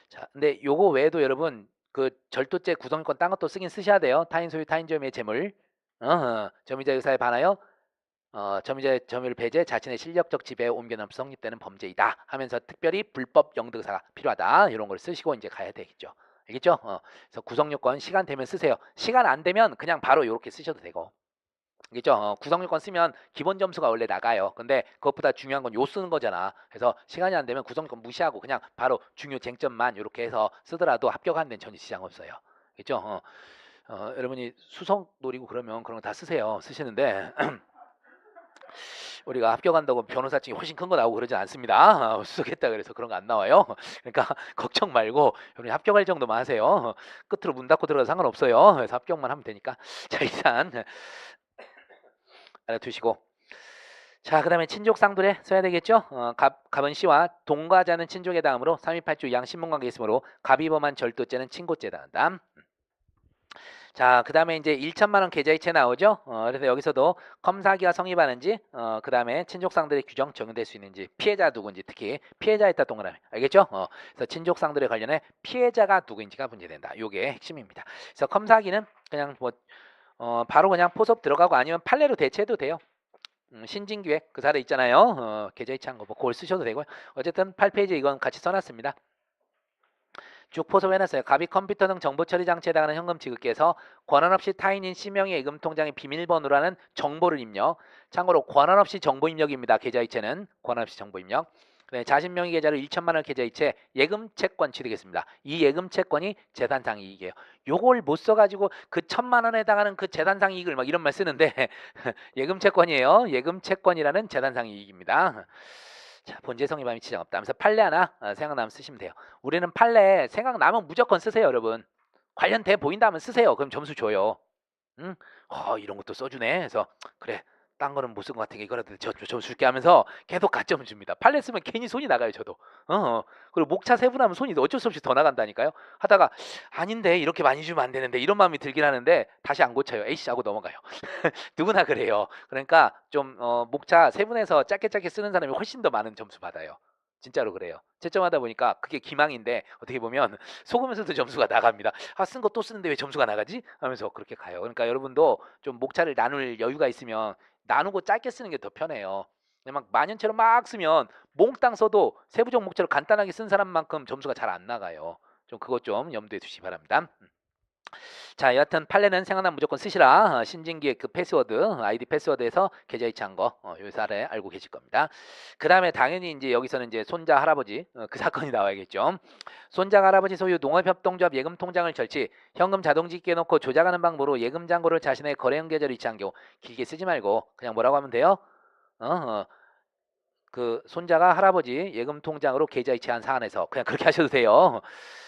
자, 근데 요거 외에도 여러분 그 절도죄 구성요건 딴 것도 쓰긴 쓰셔야 돼요. 타인 소유 타인 점유의 재물, 점유자 의사에 반하여 점유자의 점유를 배제 자신의 실력적 지배에 옮겨놓으면 성립되는 범죄이다 하면서 특별히 불법 영득 의사가 필요하다 이런 걸 쓰시고 이제 가야 되겠죠. 알겠죠? 그래서 구성요건 시간 되면 쓰세요. 시간 안 되면 그냥 바로 이렇게 쓰셔도 되고. 알겠죠? 구성요건 쓰면 기본 점수가 원래 나가요. 근데 그것보다 중요한 건 요 쓰는 거잖아. 그래서 시간이 안 되면 구성요건 무시하고 그냥 바로 중요 쟁점만 이렇게 해서 쓰더라도 합격하는 데는 전혀 지장 없어요. 알겠죠? 여러분이 수석 노리고 그러면 그런 거 다 쓰세요. 쓰시는데 우리가 합격한다고 변호사증이 훨씬 큰 거 나오고 그러지 않습니다. 수석했다 그래서 그런 거 안 나와요. 그러니까 걱정 말고 여러분이 합격할 정도만 하세요. 끝으로 문 닫고 들어가도 상관없어요. 그래서 합격만 하면 되니까. 자, 일단 알아두시고. 자, 그 다음에 친족상도례 써야 되겠죠? 갑은 씨와 동거하자는 친족에 해당하므로 328조 이항 신분관계 있으므로 갑이 범한 절도죄는 친고죄에 해당한다. 자, 그 다음에 이제 1천만 원 계좌이체 나오죠. 그래서 여기서도 검사기가 성립하는지, 그 다음에 친족상들의 규정 적용될 수 있는지, 피해자 누구인지, 특히 피해자에 따라 동그라미, 알겠죠? 그래서 친족상들에 관련해 피해자가 누구인지가 문제된다. 요게 핵심입니다. 그래서 검사기는 그냥 뭐 바로 그냥 포섭 들어가고 아니면 판례로 대체해도 돼요. 신진기획 그 사례 있잖아요. 계좌이체한 거 뭐 그걸 쓰셔도 되고요. 어쨌든 8페이지 이건 같이 써놨습니다. 쭉 포섭해놨어요. 갑이 컴퓨터 등 정보 처리 장치에 해당하는 현금 지급기에서 권한 없이 타인인 씨명의 예금 통장의 비밀번호라는 정보를 입력. 참고로 권한 없이 정보 입력입니다. 계좌이체는 권한 없이 정보 입력. 네, 자신 명의 계좌로 1천만 원 계좌이체 예금 채권 취득했습니다. 이 예금 채권이 재산상 이익이에요. 요걸 못 써가지고 그 1,000만 원에 해당하는 그 재산상 이익을 막 이런 말 쓰는데 예금 채권이에요. 예금 채권이라는 재산상 이익입니다. 자, 본제 성립함이 지장 없다 하면서 판례 하나 생각나면 쓰시면 돼요. 우리는 판례 생각나면 무조건 쓰세요, 여러분. 관련돼 보인다면 쓰세요. 그럼 점수 줘요. 응? 이런 것도 써주네. 그래서 그래, 딴 거는 못 쓴 것 같으니까 이거라도 점수 줄게 하면서 계속 가점 줍니다. 판례 쓰면 괜히 손이 나가요, 저도. 그리고 목차 세분하면 손이 어쩔 수 없이 더 나간다니까요. 하다가 아닌데 이렇게 많이 주면 안 되는데 이런 마음이 들긴 하는데 다시 안 고쳐요. 에이씨 하고 넘어가요. 누구나 그래요. 그러니까 좀 목차 세분해서 짧게 짧게 쓰는 사람이 훨씬 더 많은 점수 받아요. 진짜로 그래요. 채점하다 보니까 그게 기망인데 어떻게 보면 속으면서도 점수가 나갑니다. 쓴 거 또 쓰는데 왜 점수가 나가지? 하면서 그렇게 가요. 그러니까 여러분도 좀 목차를 나눌 여유가 있으면 나누고 짧게 쓰는 게 더 편해요. 막 만연체로 막 쓰면 몽땅 써도 세부적 목차로 간단하게 쓴 사람만큼 점수가 잘 안 나가요. 좀 그것 좀 염두에 두시기 바랍니다. 자, 여하튼 판례는 생각나면 무조건 쓰시라. 신진기의 그 패스워드, 아이디 패스워드에서 계좌 이체한 거, 요 사례 알고 계실 겁니다. 그 다음에 당연히 이제 여기서는 이제 손자 할아버지, 그 사건이 나와야겠죠. 손자 할아버지 소유 농업협동조합 예금 통장을 절취, 현금 자동짓기 해놓고 조작하는 방법으로 예금 잔고를 자신의 거래형 계좌로 이체한 경우 길게 쓰지 말고 그냥 뭐라고 하면 돼요? 그 손자가 할아버지 예금 통장으로 계좌 이체한 사안에서 그냥 그렇게 하셔도 돼요.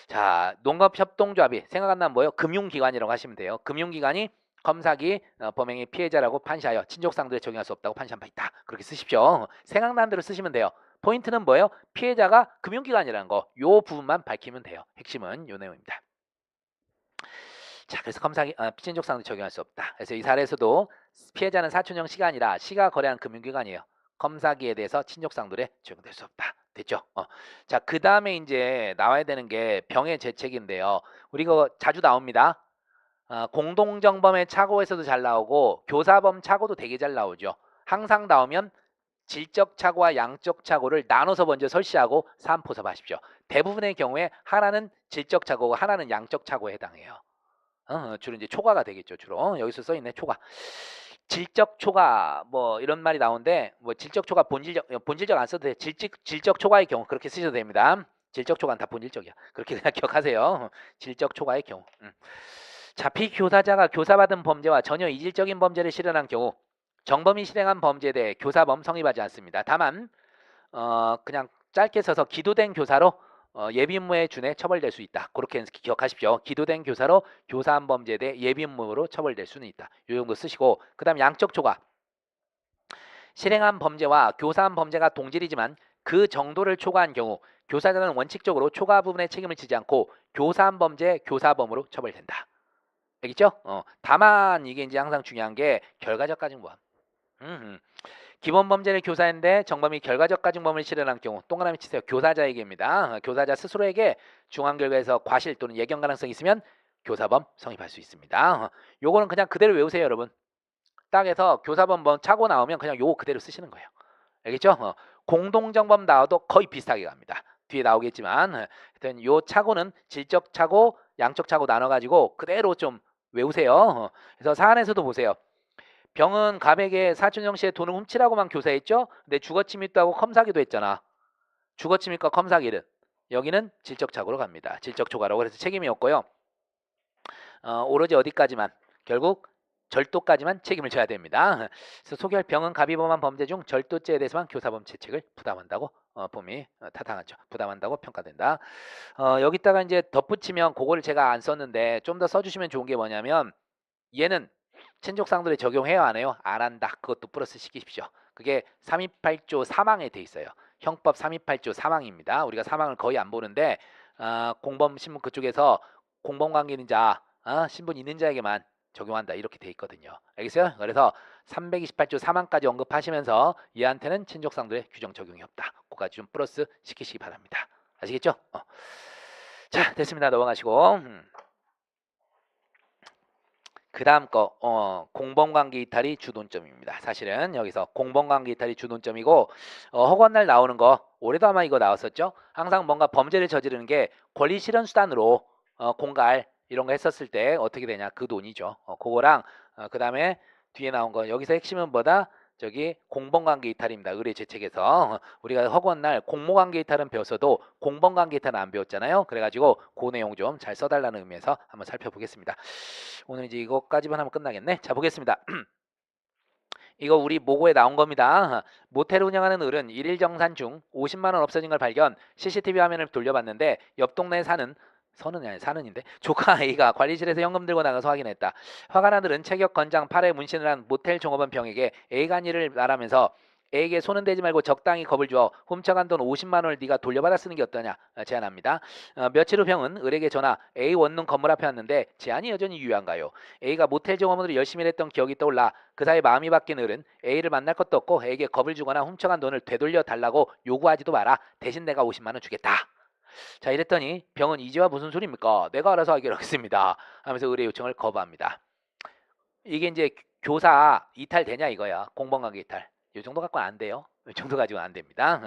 자, 농업협동조합이 생각 안 나면 뭐예요? 금융기관이라고 하시면 돼요. 금융기관이 검사기 범행의 피해자라고 판시하여 친족상도에 적용할 수 없다고 판시한 바 있다. 그렇게 쓰십시오. 생각나는 대로 쓰시면 돼요. 포인트는 뭐예요? 피해자가 금융기관이라는 거. 요 부분만 밝히면 돼요. 핵심은 요 내용입니다. 자, 그래서 검사기 친족상도에 적용할 수 없다. 그래서 이 사례에서도 피해자는 사촌형 씨가 아니라 씨가 거래한 금융기관이에요. 검사기에 대해서 친족상도에 적용될 수 없다. 됐죠? 자, 그 다음에 이제 나와야 되는 게 병의 재책인데요. 우리 이거 자주 나옵니다. 공동정범의 착오에서도 잘 나오고 교사범 착오도 되게 잘 나오죠. 항상 나오면 질적 착오와 양적 착오를 나눠서 먼저 설치하고 사안포섭하십시오. 대부분의 경우에 하나는 질적 착오고 하나는 양적 착오에 해당해요. 주로 이제 초과가 되겠죠. 주로 여기서 써있네 초과. 질적 초과 뭐 이런 말이 나오는데 뭐 질적 초과 본질적 안 써도 돼. 질적 초과의 경우 그렇게 쓰셔도 됩니다. 질적 초과는 다 본질적이야. 그렇게 그냥 기억하세요. 질적 초과의 경우. 자, 피교사자가 교사받은 범죄와 전혀 이질적인 범죄를 실현한 경우 정범이 실행한 범죄에 대해 교사범 성립하지 않습니다. 다만 그냥 짧게 써서 기도된 교사로 예비임무에 준해 처벌될 수 있다. 그렇게 기억하십시오. 기도된 교사로 교사한 범죄에 대해 예비임무로 처벌될 수는 있다. 이 정도 쓰시고 그 다음 양적 초과. 실행한 범죄와 교사한 범죄가 동질이지만 그 정도를 초과한 경우 교사자는 원칙적으로 초과 부분의 책임을 지지 않고 교사한 범죄 교사범으로 처벌된다. 알겠죠? 다만 이게 이제 항상 중요한 게 결과적 가중범. 기본 범죄를 교사인데 정범이 결과적 가중범을 실현한 경우 동그라미 치세요. 교사자에게입니다. 교사자 스스로에게 중한 결과에서 과실 또는 예견 가능성이 있으면 교사범 성립할 수 있습니다. 요거는 그냥 그대로 외우세요, 여러분. 딱에서 교사범 뭐 차고 나오면 그냥 요거 그대로 쓰시는 거예요. 알겠죠? 공동정범 나와도 거의 비슷하게 갑니다. 뒤에 나오겠지만 하여튼 요 차고는 질적 차고, 양적 차고 나눠가지고 그대로 좀 외우세요. 그래서 사안에서도 보세요. 병은 갑에게 사촌형 씨의 돈을 훔치라고만 교사했죠? 근데 주거침입도 하고 컴사기도 했잖아. 주거침입과 컴사기는 여기는 질적 착오로 갑니다. 질적 초과라고. 그래서 책임이 없고요. 오로지 어디까지만 결국 절도까지만 책임을 져야 됩니다. 그래서 소결 병은 갑이 범한 범죄 중 절도죄에 대해서만 교사범 채책을 부담한다고 범위 타당하죠. 부담한다고 평가된다. 여기다가 이제 덧붙이면 그거를 제가 안 썼는데 좀 더 써주시면 좋은 게 뭐냐면 얘는 친족상도에 적용해요 안 해요? 안 한다. 그것도 플러스 시키십시오. 그게 328조 사망에 돼 있어요. 형법 328조 사망입니다. 우리가 사망을 거의 안 보는데 공범 신분 그쪽에서 공범관계인 자, 신분 있는 자에게만 적용한다 이렇게 돼 있거든요. 알겠어요? 그래서 328조 사망까지 언급하시면서 얘한테는 친족상도에 규정 적용이 없다. 그거까지 좀 플러스 시키시기 바랍니다. 아시겠죠? 자, 됐습니다. 넘어가시고. 그 다음 거 공범관계 이탈이 주돈점입니다. 사실은 여기서 공범관계 이탈이 주돈점이고 허구한 나오는 거 올해도 아마 이거 나왔었죠. 항상 뭔가 범죄를 저지르는 게 권리 실현 수단으로 공갈 이런 거 했었을 때 어떻게 되냐 그 돈이죠. 그거랑 그 다음에 뒤에 나온 거 여기서 핵심은 뭐다? 저기 공범관계 이탈입니다. 의뢰 죄책에서 우리가 허구한 날 공모관계 이탈은 배웠어도 공범관계 이탈은 안 배웠잖아요. 그래가지고 그 내용 좀 잘 써달라는 의미에서 한번 살펴보겠습니다. 오늘 이제 이거까지만 하면 끝나겠네. 자, 보겠습니다. 이거 우리 모고에 나온 겁니다. 모텔을 운영하는 을은 1일 정산 중 50만 원 없어진 걸 발견. CCTV 화면을 돌려봤는데 옆 동네에 선은이 아니 사는인데 조카 A가 관리실에서 현금 들고 나가서 확인했다. 화가 난 을은 체격 건장 팔에 문신을 한 모텔 종업원 병에게 A가 한 일을 말하면서 A에게 손은 대지 말고 적당히 겁을 주어 훔쳐간 돈 50만 원을 네가 돌려받아 쓰는 게 어떠냐 제안합니다. 며칠 후 병은 을에게 전화 A 원룸 건물 앞에 왔는데 제안이 여전히 유효한가요? A가 모텔 종업원으로 열심히 일했던 기억이 떠올라 그 사이 마음이 바뀐 을은 A를 만날 것도 없고 A에게 겁을 주거나 훔쳐간 돈을 되돌려 달라고 요구하지도 마라. 대신 내가 50만 원 주겠다. 자 이랬더니 병은 이제와 무슨 소리입니까? 내가 알아서 하기로 하겠습니다. 하면서 의뢰 요청을 거부합니다. 이게 이제 교사 이탈되냐 이거야. 공범관계 이탈. 이 정도 갖고는 안 돼요. 이 정도 가지고는 안 됩니다.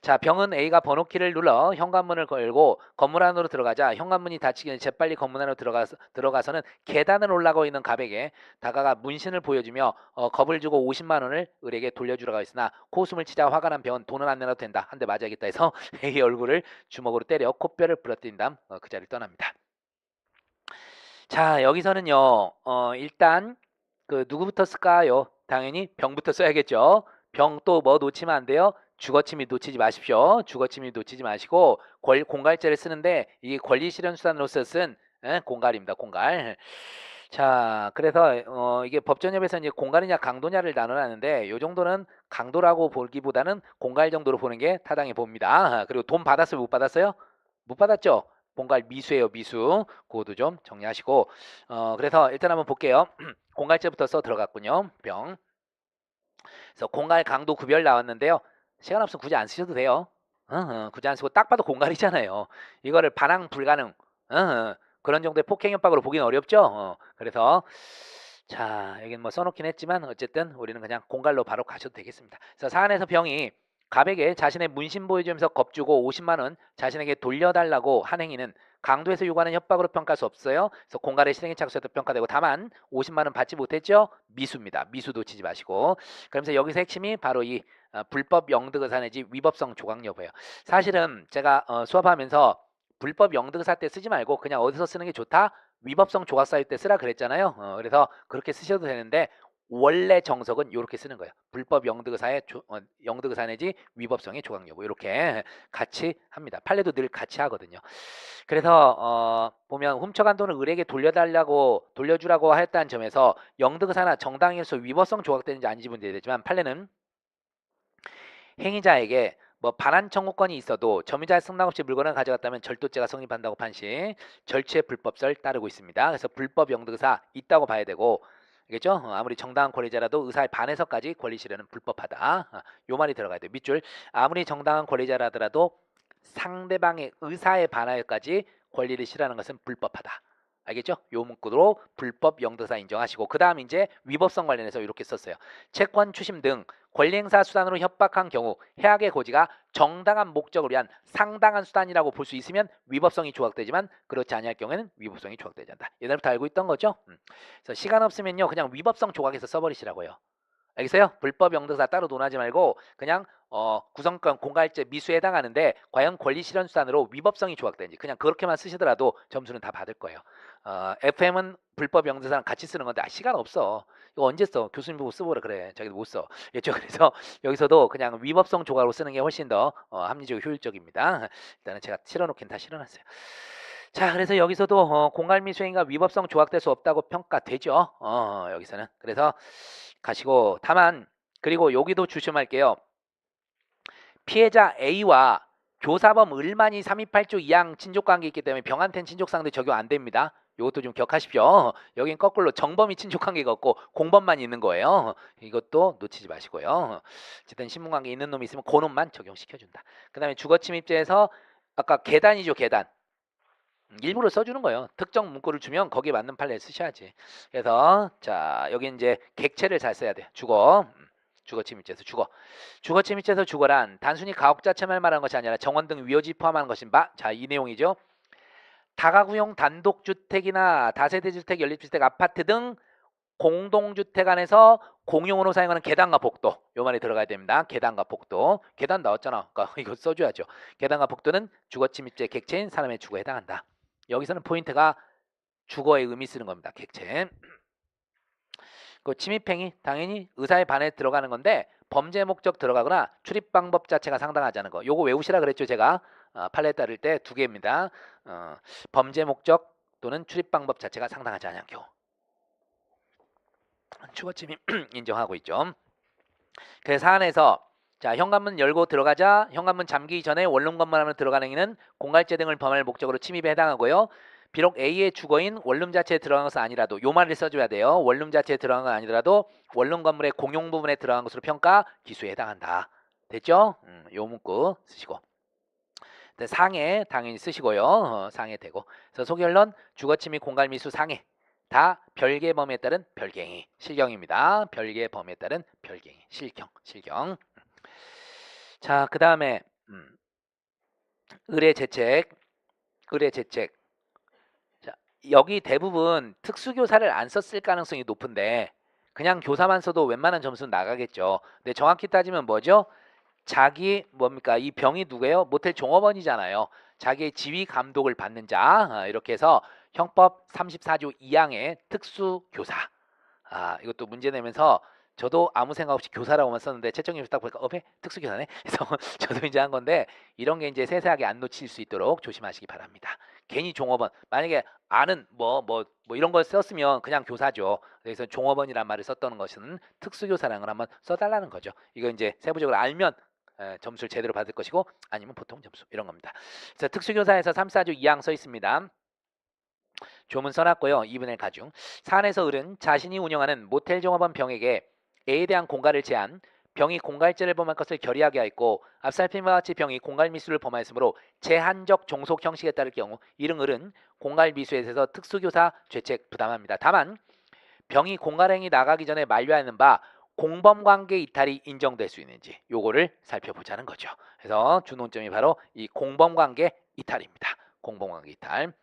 자, 병은 A가 번호키를 눌러 현관문을 걸고 건물 안으로 들어가자 현관문이 닫히기 전에 재빨리 건물 안으로 들어가서는 계단을 올라가고 있는 갑에게 다가가 문신을 보여주며 겁을 주고 50만 원을 을에게 돌려주라고 했으나 코웃음을 치자 화가 난 병은 돈은 안 내놔도 된다. 한 대 맞아야겠다 해서 A의 얼굴을 주먹으로 때려 콧뼈를 부러뜨린 다음 그 자리를 떠납니다. 자, 여기서는요. 일단 그 누구부터 쓸까요? 당연히 병부터 써야겠죠. 병 또 뭐 놓치면 안 돼요? 주거침입 놓치지 마십시오. 주거침입 놓치지 마시고 공갈죄를 쓰는데 이게 권리 실현 수단으로서 쓴 공갈입니다. 공갈. 자, 그래서 이게 법전협에서 이제 공갈이냐 강도냐를 나눠놨는데 요 정도는 강도라고 보기보다는 공갈 정도로 보는 게 타당해 봅니다. 그리고 돈 받았어요? 못 받았어요? 못 받았죠? 공갈 미수예요, 미수. 그것도 좀 정리하시고 그래서 일단 한번 볼게요. 공갈죄부터 써 들어갔군요. 병. 그래서 공갈 강도 구별 나왔는데요. 시간 없으면 굳이 안 쓰셔도 돼요. 굳이 안 쓰고 딱 봐도 공갈이잖아요. 이거를 반항 불가능 그런 정도의 폭행 협박으로 보기는 어렵죠. 그래서 자 여기는 뭐 써놓긴 했지만 어쨌든 우리는 그냥 공갈로 바로 가셔도 되겠습니다. 그래서 사안에서 병이 갑에게 자신의 문신 보여주면서 겁주고 50만 원 자신에게 돌려달라고 한 행위는 강도에서 요구하는 협박으로 평가할 수 없어요. 그래서 공갈의 실행의 착수에도 평가되고 다만 50만 원 받지 못했죠? 미수입니다. 미수 놓치지 마시고. 그러면서 여기서 핵심이 바로 이 불법 영득의사 내지 위법성 조각 여부예요. 사실은 제가 수업하면서 불법 영득의사 때 쓰지 말고 그냥 어디서 쓰는 게 좋다? 위법성 조각 쌓일 때 쓰라 그랬잖아요. 그래서 그렇게 쓰셔도 되는데 원래 정석은 이렇게 쓰는 거예요. 불법 영득의사의 영득의사 내지 위법성의 조각 여부 이렇게 같이 합니다. 판례도 늘 같이 하거든요. 그래서 보면 훔쳐간 돈을 을에게 돌려주라고 하였다는 점에서 영득의사나 정당에서 위법성 조각되는지 아닌지 문제가 되지만 판례는 행위자에게 뭐 반환 청구권이 있어도 점유자의 승낙 없이 물건을 가져갔다면 절도죄가 성립한다고 판시 절취의 불법설 따르고 있습니다. 그래서 불법 영득의사 있다고 봐야 되고 알겠죠? 아무리 정당한 권리자라도 의사의 반해서까지 권리 실현은 불법하다. 요 말이 들어가야 돼요. 밑줄. 아무리 정당한 권리자라더라도 상대방의 의사에 반하여까지 권리를 실현하는 것은 불법하다. 알겠죠? 요 문구로 불법 영도사 인정하시고 그 다음 이제 위법성 관련해서 이렇게 썼어요. 채권 추심 등 권리행사 수단으로 협박한 경우 해악의 고지가 정당한 목적을 위한 상당한 수단이라고 볼 수 있으면 위법성이 조각되지만 그렇지 아니할 경우에는 위법성이 조각되지 않는다. 옛날부터 알고 있던 거죠. 그래서 시간 없으면요 그냥 위법성 조각해서 써버리시라고요. 알겠어요? 불법 영도사 따로 논하지 말고 그냥 구성권 공갈죄 미수에 해당하는데 과연 권리 실현 수단으로 위법성이 조각되는지 그냥 그렇게만 쓰시더라도 점수는 다 받을 거예요. FM은 불법 영도사랑 같이 쓰는 건데 시간 없어. 이거 언제 써? 교수님 보고 쓰보라 그래. 자기도 못 써. 그렇죠? 그래서 여기서도 그냥 위법성 조각으로 쓰는 게 훨씬 더 합리적이고 효율적입니다. 일단은 제가 실어놓긴 다 실어놨어요. 자, 그래서 여기서도 공갈미 수행과 위법성 조각될 수 없다고 평가되죠. 여기서는. 그래서 가시고 다만 그리고 여기도 조심할게요. 피해자 A와 교사범 을만이 328조 2항 친족관계 있기 때문에 병한테는 친족상대 적용 안 됩니다. 이것도 좀 기억하십시오. 여긴 거꾸로 정범이 친족관계가 없고 공범만 있는 거예요. 이것도 놓치지 마시고요. 어쨌든 신분관계 있는 놈이 있으면 그 놈만 적용시켜준다. 그 다음에 주거침입죄에서 아까 계단이죠. 계단. 일부러 써주는 거예요. 특정 문구를 주면 거기에 맞는 판례를 쓰셔야지. 그래서 자 여기 이제 객체를 잘 써야 돼. 주거침입죄에서 주거침입죄에서 주거란 단순히 가옥 자체만 말하는 것이 아니라 정원 등 위호지 포함하는 것인 바. 자 이 내용이죠. 다가구용 단독주택이나 다세대주택, 연립주택, 아파트 등 공동주택 안에서 공용으로 사용하는 계단과 복도 요 말이 들어가야 됩니다. 계단과 복도 계단 나왔잖아. 그러니까 이거 써줘야죠. 계단과 복도는 주거침입죄 객체인 사람의 주거에 해당한다. 여기서는 포인트가 주거의 의미 쓰는 겁니다. 객체. 그 침입행위 당연히 의사의 반에 들어가는 건데 범죄 목적 들어가거나 출입 방법 자체가 상당하지 않은 거. 요거 외우시라 그랬죠 제가. 판례에 따를 때 두 개입니다. 범죄 목적 또는 출입 방법 자체가 상당하지 않은 경우. 주거침입 인정하고 있죠. 그래서 사안에서 자 현관문 열고 들어가자 현관문 잠기기 전에 원룸 건물 안으로 들어가는 행위는 공갈죄 등을 범할 목적으로 침입에 해당하고요. 비록 A의 주거인 원룸 자체에 들어간 것은 아니라도 요 말을 써줘야 돼요. 원룸 자체에 들어간 건 아니더라도 원룸 건물의 공용 부분에 들어간 것으로 평가 기수에 해당한다. 됐죠? 요 문구 쓰시고 상해 당연히 쓰시고요. 상해 되고 그래서 소결론 주거침입 공갈미수 상해 다 별개의 범위에 따른 별개행위 실경입니다. 별개의 범위에 따른 별개행위 실경. 자, 그 다음에 의뢰재책. 자, 여기 대부분 특수교사를 안 썼을 가능성이 높은데 그냥 교사만 써도 웬만한 점수는 나가겠죠. 근데 정확히 따지면 뭐죠? 자기 뭡니까? 이 병이 누구예요? 모텔 종업원이잖아요. 자기의 지휘 감독을 받는 자 이렇게 해서 형법 34조 2항의 특수교사. 이것도 문제 내면서 저도 아무 생각 없이 교사라고만 썼는데 채점이 딱 보니까 특수교사네. 그래서 저도 이제 한 건데 이런 게 이제 세세하게 안 놓칠 수 있도록 조심하시기 바랍니다. 괜히 종업원 만약에 아는 뭐 이런 걸 썼으면 그냥 교사죠. 그래서 종업원이란 말을 썼던 것은 특수교사라는 걸 한번 써달라는 거죠. 이거 이제 세부적으로 알면 점수를 제대로 받을 것이고 아니면 보통 점수 이런 겁니다. 그래서 특수교사에서 34조 2항 써 있습니다. 조문 써놨고요. 2분의 가중. 사안에서 을은 자신이 운영하는 모텔 종업원 병에게 A에 대한 공갈을 제한, 병이 공갈죄를 범할 것을 결의하게 하였고 앞살핀 바와 같이 병이 공갈미수를 범하였으므로 제한적 종속 형식에 따를 경우 이른 을은 공갈미수에 대해서 특수교사 죄책 부담합니다. 다만 병이 공갈행위 나가기 전에 만료하는 바 공범관계 이탈이 인정될 수 있는지 요거를 살펴보자는 거죠. 그래서 주논점이 바로 이 공범관계 이탈입니다. 공범관계 이탈.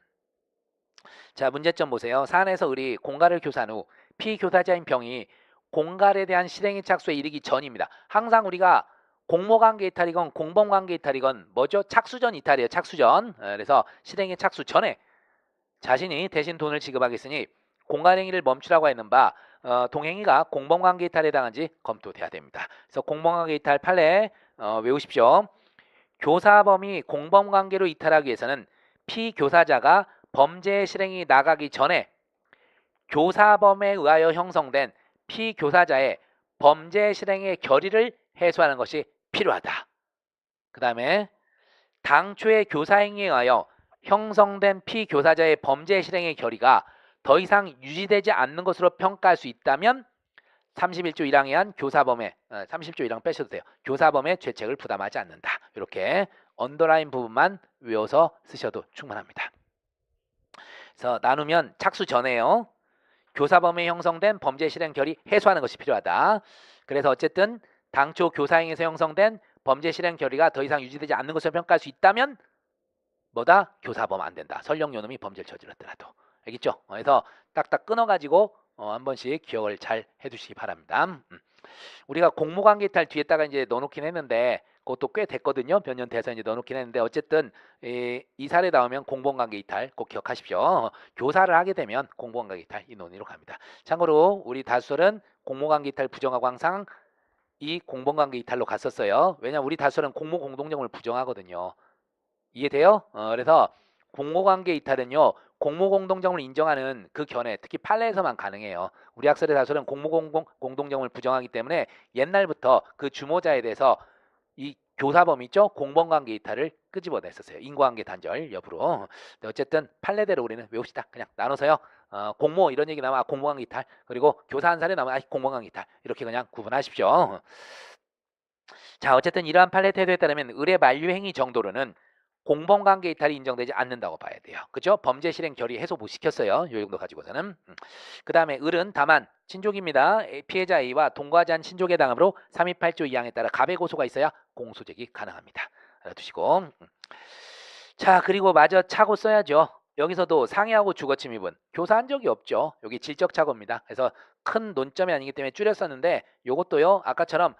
자 문제점 보세요. 사안에서 을이 공갈을 교사한 후 피교사자인 병이 공갈에 대한 실행의 착수에 이르기 전입니다. 항상 우리가 공모관계 이탈이건 공범관계 이탈이건 뭐죠? 착수전 이탈이에요. 착수전. 그래서 실행의 착수 전에 자신이 대신 돈을 지급하겠으니 공갈행위를 멈추라고 했는 바 동행위가 공범관계 이탈에 해당한지 검토돼야 됩니다. 그래서 공범관계 이탈 판례 외우십시오. 교사범이 공범관계로 이탈하기 위해서는 피교사자가 범죄 실행이 나가기 전에 교사범에 의하여 형성된 피교사자의 범죄 실행의 결의를 해소하는 것이 필요하다. 그 다음에 당초의 교사행위에 의하여 형성된 피교사자의 범죄 실행의 결의가 더 이상 유지되지 않는 것으로 평가할 수 있다면 31조 1항에 의한 교사범의 30조 1항 빼셔도 돼요. 교사범의 죄책을 부담하지 않는다. 이렇게 언더라인 부분만 외워서 쓰셔도 충분합니다. 그래서 나누면 착수 전에요. 교사범에 형성된 범죄 실행 결의 해소하는 것이 필요하다. 그래서 어쨌든 당초 교사행에서 형성된 범죄 실행 결의가 더 이상 유지되지 않는 것으로 평가할 수 있다면 뭐다? 교사범 안 된다. 설령 요놈이 범죄를 저질렀더라도. 알겠죠? 그래서 딱딱 끊어가지고 한 번씩 기억을 잘 해두시기 바랍니다. 우리가 공모관계 이탈 뒤에다가 이제 넣어놓긴 했는데 그것도 꽤 됐거든요. 몇 년 돼서 이제 넣어놓긴 했는데 어쨌든 이 사례 나오면 공범관계 이탈 꼭 기억하십시오. 교사를 하게 되면 공범관계 이탈 이 논의로 갑니다. 참고로 우리 다수설은 공모관계 이탈 부정하고 항상 이 공범관계 이탈로 갔었어요. 왜냐면 우리 다수설은 공모 공동정을 부정하거든요. 이해돼요? 그래서 공모관계 이탈은요. 공모공동정을 인정하는 그 견해, 특히 판례에서만 가능해요. 우리 학설의 다수는 공모공동정을 부정하기 때문에 옛날부터 그 주모자에 대해서 이 교사범 있죠? 공범관계 이탈을 끄집어냈었어요. 인과관계 단절 여부로. 어쨌든 판례대로 우리는 외웁시다. 그냥 나눠서요. 공모 이런 얘기 나오면 공모관계 이탈, 그리고 교사 한 사례 나오면 공모관계 이탈, 이렇게 그냥 구분하십시오. 자, 어쨌든 이러한 판례 태도에 따르면 의뢰 만료 행위 정도로는 공범관계 이탈이 인정되지 않는다고 봐야 돼요. 그죠? 범죄 실행 결의 해소 못 시켰어요. 요 정도 가지고서는. 그 다음에 을은 다만 친족입니다. 피해자 A와 동거하지 않은 친족의 당함으로 328조 2항에 따라 가배 고소가 있어야 공소제기 가능합니다. 알아두시고. 자, 그리고 마저 착오 써야죠. 여기서도 상해하고 주거침입은 교사한 적이 없죠. 여기 질적 착오입니다. 그래서 큰 논점이 아니기 때문에 줄였었는데 요것도요. 아까처럼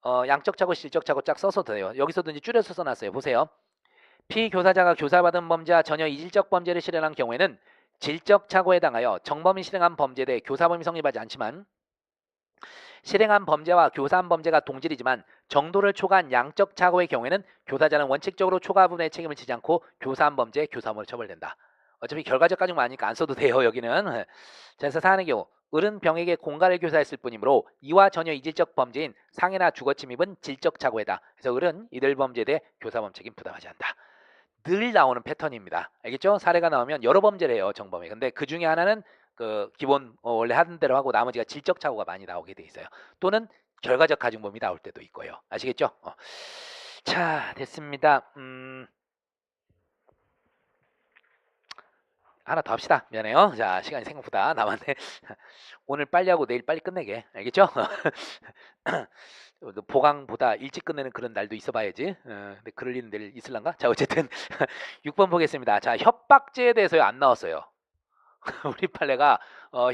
양적 착오, 질적 착오 쫙 써서 돼요. 여기서도 이제 줄여서 써놨어요. 보세요. 피교사자가 교사받은 범죄와 전혀 이질적 범죄를 실행한 경우에는 질적 착오에 해당하여 정범이 실행한 범죄에 대해 교사범이 성립하지 않지만 실행한 범죄와 교사한 범죄가 동질이지만 정도를 초과한 양적 착오의 경우에는 교사자는 원칙적으로 초과 부분의 책임을 지지 않고 교사한 범죄에 교사범으로 처벌된다. 어차피 결과적 가지고 많으니까 안 써도 돼요. 여기는. 자, 그래서 사안의 경우 을은 병에게 공갈을 교사했을 뿐이므로 이와 전혀 이질적 범죄인 상해나 주거침입은 질적 착오이다. 그래서 을은 이들 범죄에 대해 교사범 책임 부담하지 않는다. 늘 나오는 패턴입니다. 알겠죠? 사례가 나오면 여러 범죄를 해요. 정범이. 근데 그 중에 하나는 그 기본 원래 하던 대로 하고 나머지가 질적 착오가 많이 나오게 돼 있어요. 또는 결과적 가중범이 나올 때도 있고요. 아시겠죠? 자, 됐습니다. 하나 더 합시다. 미안해요. 자, 시간이 생각보다 남았네. 오늘 빨리 하고 내일 빨리 끝내게. 알겠죠? 보강보다 일찍 끝내는 그런 날도 있어봐야지. 근데 그럴 일은 내일 있을란가? 자, 어쨌든 6번 보겠습니다. 자, 협박죄에 대해서 안 나왔어요. 우리 판례가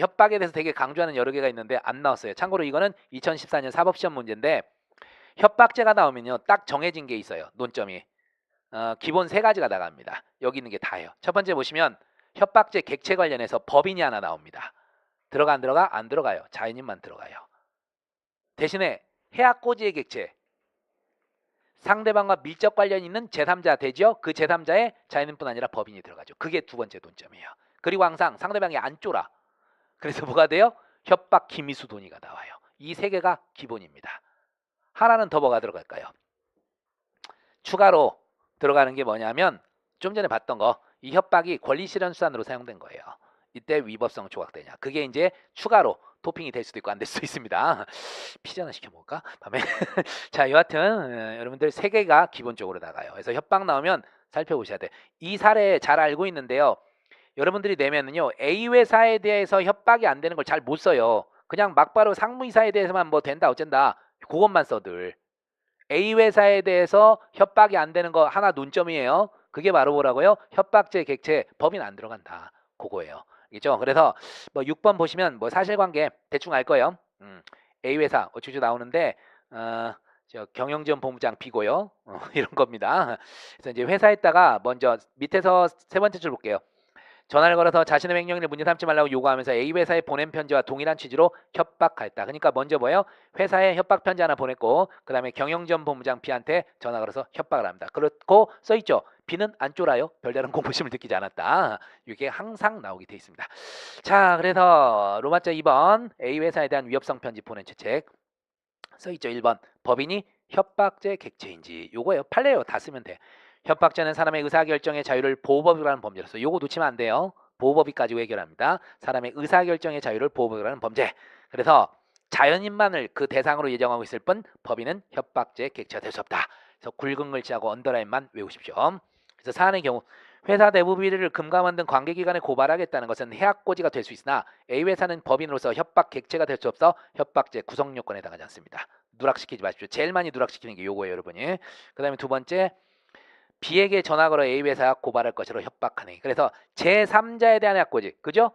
협박에 대해서 되게 강조하는 여러 개가 있는데 안 나왔어요. 참고로 이거는 2014년 사법시험 문제인데 협박죄가 나오면요 딱 정해진 게 있어요. 논점이 기본 세 가지가 나갑니다. 여기 있는 게 다예요. 첫 번째 보시면 협박죄 객체 관련해서 법인이 하나 나옵니다. 들어가 안 들어가? 안 들어가요. 자연인만 들어가요. 대신에 해악고지의 객체, 상대방과 밀접 관련 있는 제3자 되죠. 그 제3자의 자연인뿐 아니라 법인이 들어가죠. 그게 두 번째 논점이에요. 그리고 항상 상대방이 안 쫄아. 그래서 뭐가 돼요? 협박, 기미수, 돈이가 나와요. 이 세 개가 기본입니다. 하나는 더 뭐가 들어갈까요? 추가로 들어가는 게 뭐냐면 좀 전에 봤던 거, 이 협박이 권리실현수단으로 사용된 거예요. 이때 위법성 조각되냐. 그게 이제 추가로 토핑이 될 수도 있고 안 될 수도 있습니다. 피자나 시켜 먹을까? 밤에. 자, 여하튼 여러분들 세 개가 기본적으로 나가요. 그래서 협박 나오면 살펴보셔야 돼. 이 사례 잘 알고 있는데요. 여러분들이 내면은요 A 회사에 대해서 협박이 안 되는 걸 잘 못 써요. 그냥 막바로 상무이사에 대해서만 뭐 된다 어쩐다 그것만 써들. A 회사에 대해서 협박이 안 되는 거 하나 논점이에요. 그게 바로 뭐라고요? 협박죄 객체 법인 안 들어간다. 그거예요. 알겠죠? 그래서 뭐 6번 보시면 뭐 사실관계 대충 알 거예요. A 회사 어쩌죠 나오는데 저 경영지원 본부장 비고요. 이런 겁니다. 그래서 이제 회사에다가 먼저 밑에서 세 번째 줄 볼게요. 전화를 걸어서 자신의 횡령을 문제 삼지 말라고 요구하면서 A 회사에 보낸 편지와 동일한 취지로 협박했다. 그러니까 먼저 뭐예요? 회사에 협박 편지 하나 보냈고 그 다음에 경영지원 본부장 B한테 전화 걸어서 협박을 합니다. 그렇고 써있죠. B는 안 쫄아요. 별다른 공포심을 느끼지 않았다. 이게 항상 나오게 돼 있습니다. 자, 그래서 로마자 2번 A 회사에 대한 위협성 편지 보낸 채책 써있죠. 1번 법인이 협박죄 객체인지 요거예요. 판례요. 다 쓰면 돼. 협박죄는 사람의 의사결정의 자유를 보호법이라는 범죄로서 요거 놓치면 안 돼요. 보호법이 가지고 해결합니다. 사람의 의사결정의 자유를 보호법이라는 범죄. 그래서 자연인만을 그 대상으로 예정하고 있을 뿐 법인은 협박죄 객체가 될 수 없다. 그래서 굵은 글씨하고 언더라인만 외우십시오. 그래서 사안의 경우 회사 내부 비리를 금감원 등 관계기관에 고발하겠다는 것은 해악고지가 될 수 있으나 A회사는 법인으로서 협박 객체가 될 수 없어 협박죄 구성요건에 해당하지 않습니다. 누락시키지 마십시오. 제일 많이 누락시키는 게 요거예요, 여러분이. 그 다음에 두 번째, B에게 전화 걸어 A회사가 고발할 것으로 협박하네. 그래서 제3자에 대한 해악고지, 그죠?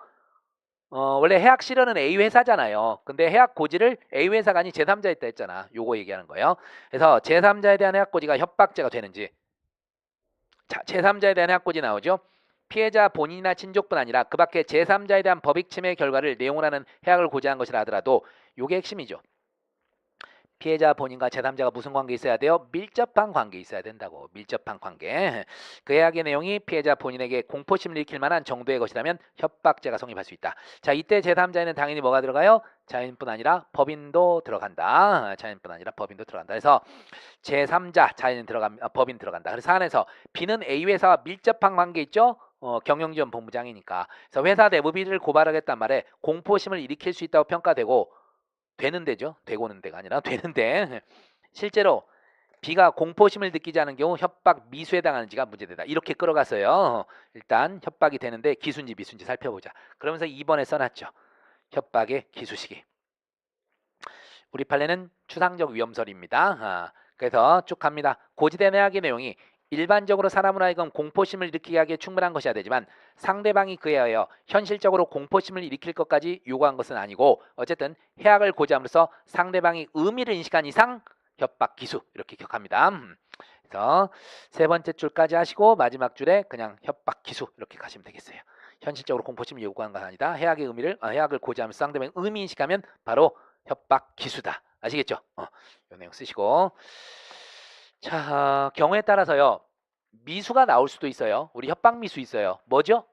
원래 해악 실현은 A회사잖아요. 근데 해악 고지를 A회사가 아닌 제3자 있다 했잖아. 요거 얘기하는 거예요. 그래서 제3자에 대한 해악 고지가 협박죄가 되는지. 자, 제3자에 대한 해악 고지 나오죠. 피해자 본인이나 친족뿐 아니라 그 밖에 제3자에 대한 법익 침해 결과를 내용을 하는 해악을 고지한 것이라 하더라도 요게 핵심이죠. 피해자 본인과 제3자가 무슨 관계 있어야 돼요? 밀접한 관계 있어야 된다고. 밀접한 관계. 그 해악의 내용이 피해자 본인에게 공포심을 일으킬 만한 정도의 것이라면 협박죄가 성립할 수 있다. 자, 이때 제3자에는 당연히 뭐가 들어가요? 자연인뿐 아니라 법인도 들어간다. 자연인뿐 아니라 법인도 들어간다. 그래서 제3자 자연인 법인 들어간다. 그래서 사안에서 B는 A 회사와 밀접한 관계 있죠? 경영지원 본부장이니까. 그래서 회사 내부 비리를 고발하겠단 말에 공포심을 일으킬 수 있다고 평가되고 되는 데죠. 되고는 데가 아니라 되는데 실제로 B가 공포심을 느끼지 않은 경우 협박 미수에 해당하는지가 문제되다. 이렇게 끌어갔어요. 일단 협박이 되는데 기수인지 미수인지 살펴보자. 그러면서 2번에 써놨죠. 협박의 기수시기. 우리 판례는 추상적 위험설입니다. 그래서 쭉 갑니다. 고지된 해악의 내용이 일반적으로 사람으로 하여금 공포심을 일으키게 하기에 충분한 것이어야 되지만 상대방이 그에 하여 현실적으로 공포심을 일으킬 것까지 요구한 것은 아니고 어쨌든 해악을 고지함으로써 상대방이 의미를 인식한 이상 협박 기수 이렇게 기억합니다. 그래서 세 번째 줄까지 하시고 마지막 줄에 그냥 협박 기수 이렇게 가시면 되겠어요. 현실적으로 공포심을 요구한 것은 아니다. 해악을 고지하면서 상대방이 의미 인식하면 바로 협박 기수다. 아시겠죠? 이 내용 쓰시고 자, 경우에 따라서요. 미수가 나올 수도 있어요. 우리 협박 미수 있어요. 뭐죠?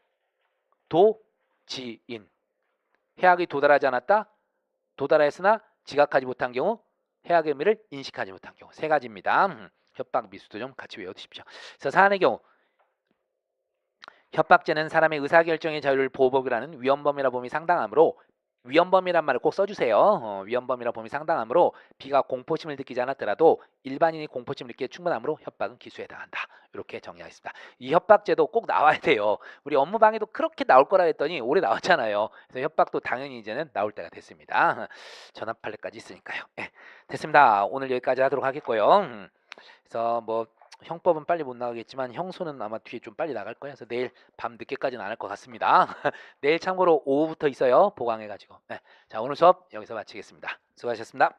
도지인. 해악이 도달하지 않았다. 도달했으나 지각하지 못한 경우 해악의 의미를 인식하지 못한 경우 세 가지입니다. 협박 미수도 좀 같이 외워두십시오. 그래서 사안의 경우 협박죄는 사람의 의사결정의 자유를 보호법이라는 위헌범이라 봄이 상당하므로 위헌범이란 말을 꼭 써주세요. 위헌범이라 봄이 상당하므로 B가 공포심을 느끼지 않았더라도 일반인이 공포심을 느끼기에 충분하므로 협박은 기수에 해당한다. 이렇게 정리하겠습니다. 이 협박죄도 꼭 나와야 돼요. 우리 업무방해도 그렇게 나올 거라 했더니 올해 나왔잖아요. 그래서 협박도 당연히 이제는 나올 때가 됐습니다. 전압 판례까지 있으니까요. 네, 됐습니다. 오늘 여기까지 하도록 하겠고요. 그래서 뭐 형법은 빨리 못 나가겠지만 형소는 아마 뒤에 좀 빨리 나갈 거예요. 그래서 내일 밤 늦게까지는 안 할 것 같습니다. 내일 참고로 오후부터 있어요. 보강해가지고. 네. 자, 오늘 수업 여기서 마치겠습니다. 수고하셨습니다.